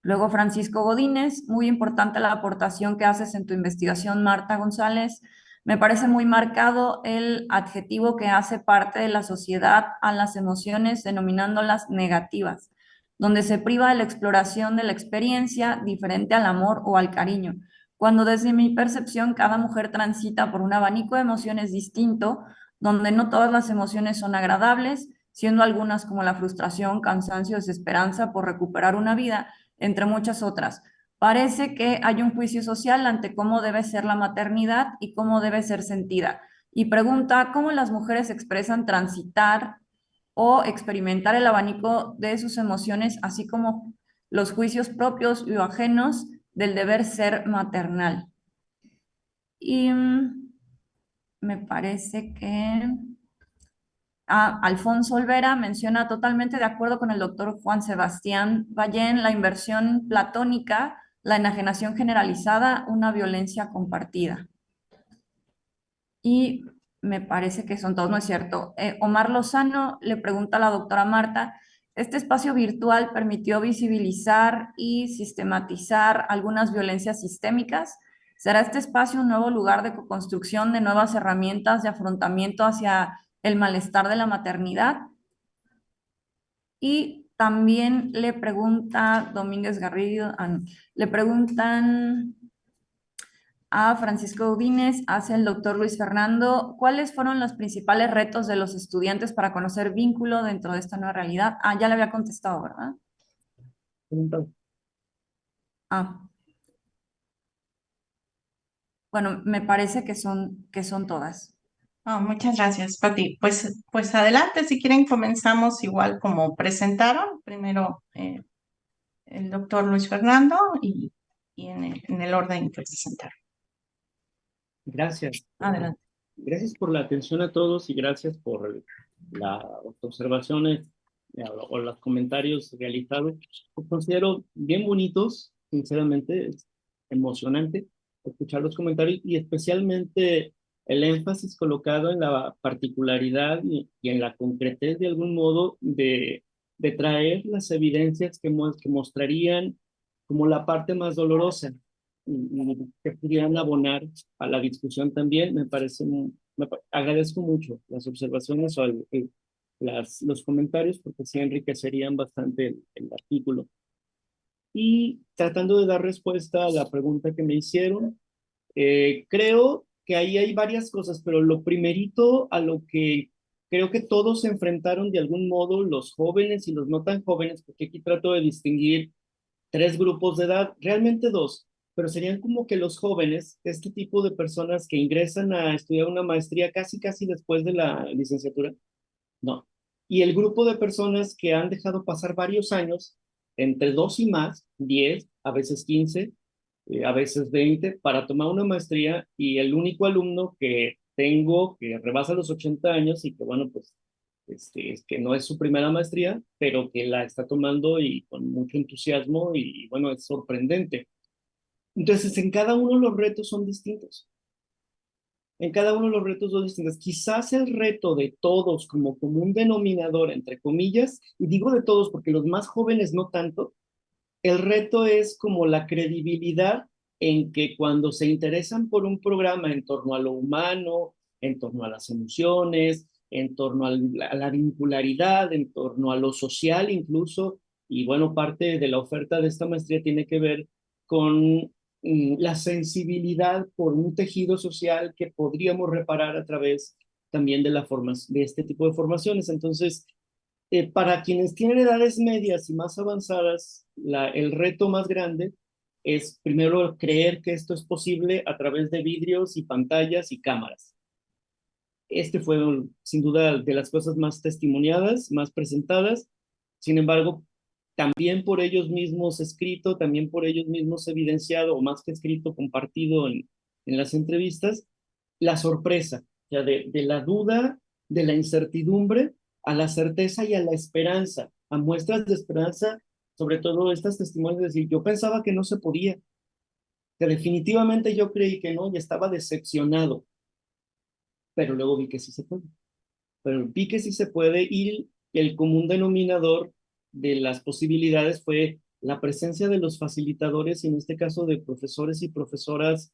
Luego Francisco Godínez, muy importante la aportación que haces en tu investigación, Marta González. Me parece muy marcado el adjetivo que hace parte de la sociedad a las emociones, denominándolas negativas, donde se priva de la exploración de la experiencia diferente al amor o al cariño, cuando desde mi percepción cada mujer transita por un abanico de emociones distinto, donde no todas las emociones son agradables, siendo algunas como la frustración, cansancio, desesperanza por recuperar una vida, entre muchas otras. Parece que hay un juicio social ante cómo debe ser la maternidad y cómo debe ser sentida. Y pregunta cómo las mujeres expresan transitar o experimentar el abanico de sus emociones, así como los juicios propios y ajenos del deber ser maternal. Y me parece que Alfonso Olvera menciona totalmente de acuerdo con el doctor Juan Sebastián Ballén, la inversión platónica, la enajenación generalizada, una violencia compartida. Y me parece que son todos, ¿no es cierto? Omar Lozano le pregunta a la doctora Marta, ¿este espacio virtual permitió visibilizar y sistematizar algunas violencias sistémicas? ¿Será este espacio un nuevo lugar de construcción de nuevas herramientas de afrontamiento hacia el malestar de la maternidad? Y también le pregunta Domínguez Garrido, le preguntan a Francisco Udines, hace el doctor Luis Fernando, ¿cuáles fueron los principales retos de los estudiantes para conocer vínculo dentro de esta nueva realidad? Ya le había contestado, ¿verdad? Ah, bueno, me parece que son todas. Muchas gracias, Pati. Pues adelante, si quieren comenzamos igual como presentaron. Primero el doctor Luis Fernando y en el orden que presentaron. Gracias. Adelante. Gracias por la atención a todos y gracias por las observaciones o los comentarios realizados. Los considero bien bonitos, sinceramente, es emocionante escuchar los comentarios y especialmente el énfasis colocado en la particularidad y en la concretez de algún modo de traer las evidencias que mostrarían como la parte más dolorosa y que pudieran abonar a la discusión también. Me parece, agradezco mucho las observaciones o los comentarios porque sí enriquecerían bastante el artículo. Y tratando de dar respuesta a la pregunta que me hicieron, creo que ahí hay varias cosas, pero lo primerito a lo que creo que todos se enfrentaron de algún modo, los jóvenes y los no tan jóvenes, porque aquí trato de distinguir tres grupos de edad, realmente dos, pero serían como que los jóvenes, este tipo de personas que ingresan a estudiar una maestría casi después de la licenciatura, no. Y el grupo de personas que han dejado pasar varios años, entre 2 y más, 10, a veces 15, a veces 20, para tomar una maestría y el único alumno que tengo que rebasa los 80 años y que bueno, pues es que no es su primera maestría, pero que la está tomando y con mucho entusiasmo y bueno, es sorprendente. Entonces, en cada uno los retos son distintos. En cada uno de los retos son distintos. Quizás el reto de todos como común denominador, entre comillas, y digo de todos porque los más jóvenes no tanto, el reto es como la credibilidad en que cuando se interesan por un programa en torno a lo humano, en torno a las emociones, en torno a la vincularidad, en torno a lo social incluso, y bueno, parte de la oferta de esta maestría tiene que ver con la sensibilidad por un tejido social que podríamos reparar a través también de de este tipo de formaciones. Entonces, para quienes tienen edades medias y más avanzadas, el reto más grande es primero creer que esto es posible a través de vidrios y pantallas y cámaras. Este fue sin duda de las cosas más testimoniadas, más presentadas. Sin embargo, también por ellos mismos escrito, también por ellos mismos evidenciado, o más que escrito, compartido en las entrevistas, la sorpresa. sea, de la duda, de la incertidumbre, a la certeza y a la esperanza, a muestras de esperanza, sobre todo estas testimonios de decir, yo pensaba que no se podía, que definitivamente yo creí que no y estaba decepcionado, pero luego vi que sí se puede. Pero vi que sí se puede y el común denominador de las posibilidades fue la presencia de los facilitadores, y en este caso de profesores y profesoras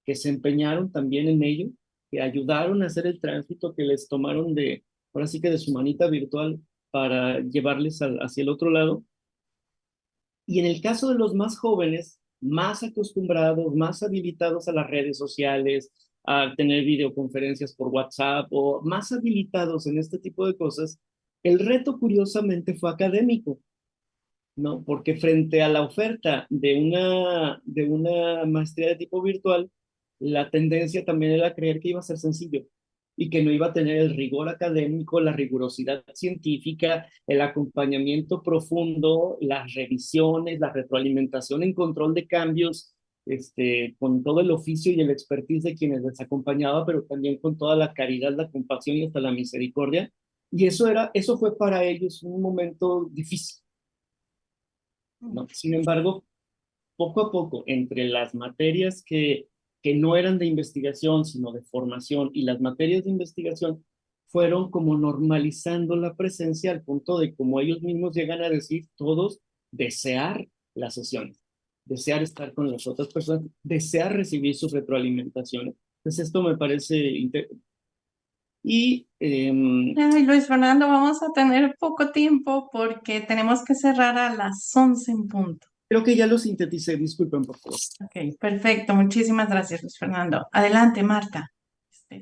que se empeñaron también en ello, que ayudaron a hacer el tránsito, que les tomaron de, ahora sí que de su manita virtual para llevarles hacia el otro lado. Y en el caso de los más jóvenes, más acostumbrados, más habilitados a las redes sociales, a tener videoconferencias por WhatsApp o más habilitados en este tipo de cosas, el reto curiosamente fue académico, ¿no? Porque frente a la oferta de una maestría de tipo virtual, la tendencia también era creer que iba a ser sencillo y que no iba a tener el rigor académico, la rigurosidad científica, el acompañamiento profundo, las revisiones, la retroalimentación en control de cambios, con todo el oficio y el expertise de quienes les acompañaba, pero también con toda la caridad, la compasión y hasta la misericordia. Y eso fue para ellos un momento difícil, ¿no? Sin embargo, poco a poco, entre las materias que no eran de investigación, sino de formación, y las materias de investigación, fueron como normalizando la presencia al punto de, como ellos mismos llegan a decir, todos desear las sesiones, desear estar con las otras personas, desear recibir sus retroalimentaciones. Entonces, esto me parece y Ay, Luis Fernando, vamos a tener poco tiempo porque tenemos que cerrar a las 11 en punto. creo que ya lo sinteticé, disculpen por favor. Ok, perfecto. Muchísimas gracias, Luis Fernando. Adelante, Marta.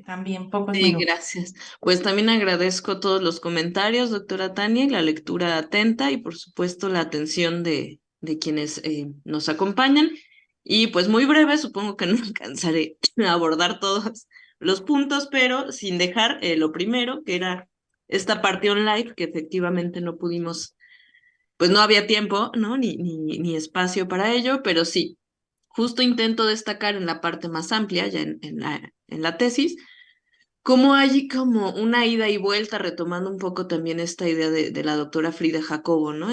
También pocos Sí, minutos. gracias. Pues también agradezco todos los comentarios, doctora Tania, y la lectura atenta y por supuesto la atención de quienes nos acompañan. Y pues muy breve, supongo que no alcanzaré a abordar todos los puntos, pero sin dejar lo primero, que era esta parte online, que efectivamente no pudimos, pues no había tiempo, ¿no? Ni espacio para ello, pero sí, justo intento destacar en la parte más amplia, ya en la tesis, cómo hay como una ida y vuelta, retomando un poco también esta idea de la doctora Frida Jacobo, ¿no?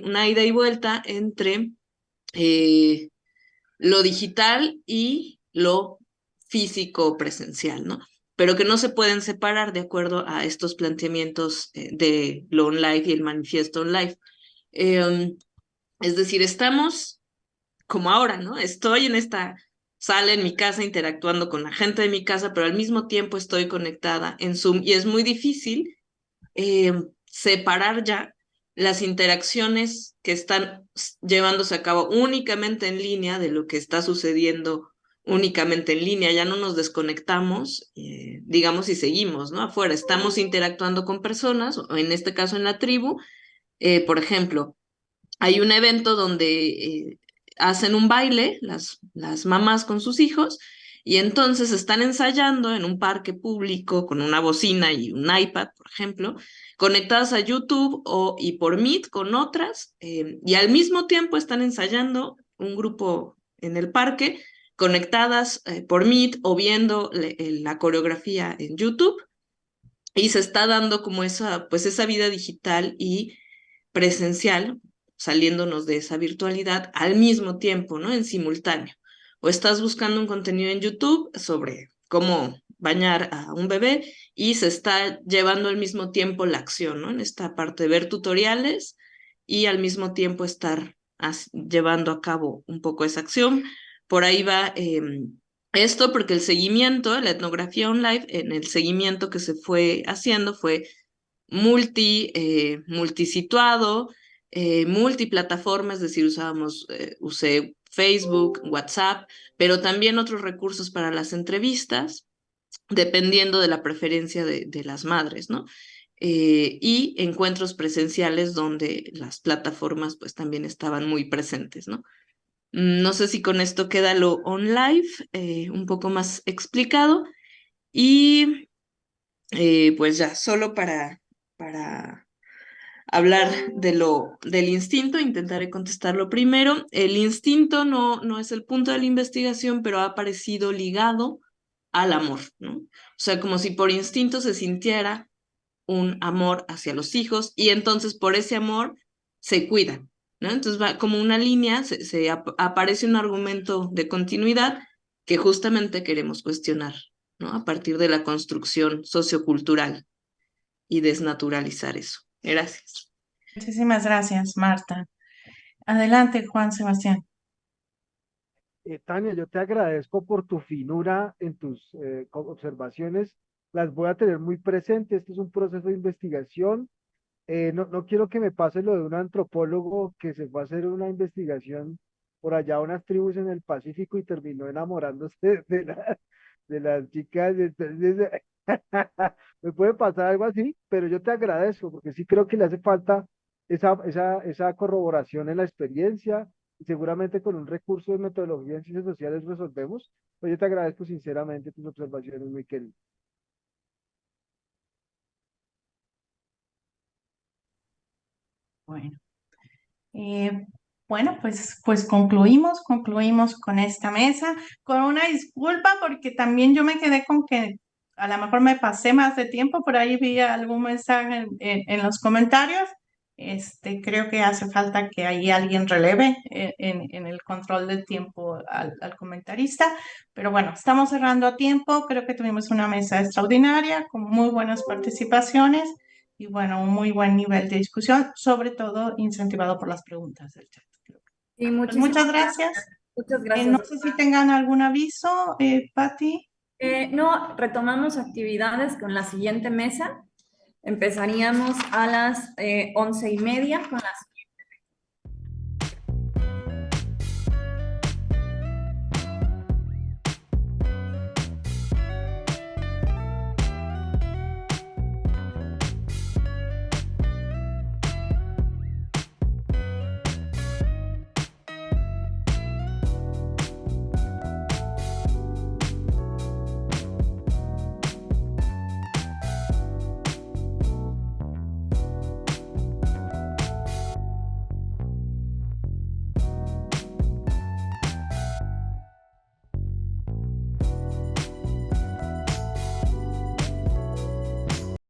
Una ida y vuelta entre eh, lo digital y lo físico presencial, ¿no? Pero que no se pueden separar de acuerdo a estos planteamientos de lo online y el manifiesto online. Es decir, estamos como ahora, ¿no? Estoy en esta sala en mi casa interactuando con la gente de mi casa, pero al mismo tiempo estoy conectada en Zoom y es muy difícil eh, separar ya las interacciones que están llevándose a cabo únicamente en línea de lo que está sucediendo únicamente en línea. Ya no nos desconectamos, digamos, y seguimos, ¿no? Afuera, estamos interactuando con personas, o en este caso en la tribu, por ejemplo. Hay un evento donde hacen un baile, las mamás con sus hijos, y entonces están ensayando en un parque público con una bocina y un iPad, por ejemplo, conectadas a YouTube y por Meet con otras, y al mismo tiempo están ensayando un grupo en el parque, conectadas por Meet o viendo la coreografía en YouTube, y se está dando como esa vida digital y presencial, saliéndonos de esa virtualidad al mismo tiempo, ¿no? En simultáneo. O estás buscando un contenido en YouTube sobre cómo bañar a un bebé y se está llevando al mismo tiempo la acción, ¿no? En esta parte de ver tutoriales y al mismo tiempo estar llevando a cabo un poco esa acción. Por ahí va esto porque el seguimiento, la etnografía online, en el seguimiento que se fue haciendo fue multisituado, multiplataforma, es decir, usé Facebook, WhatsApp, pero también otros recursos para las entrevistas, dependiendo de la preferencia de las madres, ¿no? Y encuentros presenciales donde las plataformas pues también estaban muy presentes, ¿no? No sé si con esto queda lo online, un poco más explicado. Y pues ya, solo para hablar del instinto, intentaré contestarlo primero. El instinto no es el punto de la investigación, pero ha aparecido ligado al amor, ¿no? O sea, como si por instinto se sintiera un amor hacia los hijos y entonces por ese amor se cuidan, ¿no? Entonces va como una línea, aparece un argumento de continuidad que justamente queremos cuestionar, ¿no? A partir de la construcción sociocultural y desnaturalizar eso. Gracias. Muchísimas gracias, Marta. Adelante, Juan Sebastián. Tania, yo te agradezco por tu finura en tus observaciones. Las voy a tener muy presentes. Este es un proceso de investigación. No quiero que me pase lo de un antropólogo que se fue a hacer una investigación por allá a unas tribus en el Pacífico y terminó enamorándose de las chicas. Entonces, me puede pasar algo así, pero yo te agradezco porque sí creo que le hace falta esa corroboración en la experiencia y seguramente con un recurso de metodología en ciencias sociales resolvemos. Pues yo te agradezco sinceramente tus observaciones, muy querido. Bueno. Bueno, pues concluimos con esta mesa, con una disculpa porque también yo me quedé con que a lo mejor me pasé más de tiempo, por ahí vi algún mensaje en los comentarios. Creo que hace falta que ahí alguien releve en el control del tiempo al comentarista, pero bueno, estamos cerrando a tiempo, creo que tuvimos una mesa extraordinaria con muy buenas participaciones. Y bueno, un muy buen nivel de discusión, sobre todo incentivado por las preguntas del chat. Sí, Pues muchas gracias. Muchas No gracias. sé si tengan algún aviso, Patti. No, retomamos actividades con la siguiente mesa. Empezaríamos a las 11:30 con las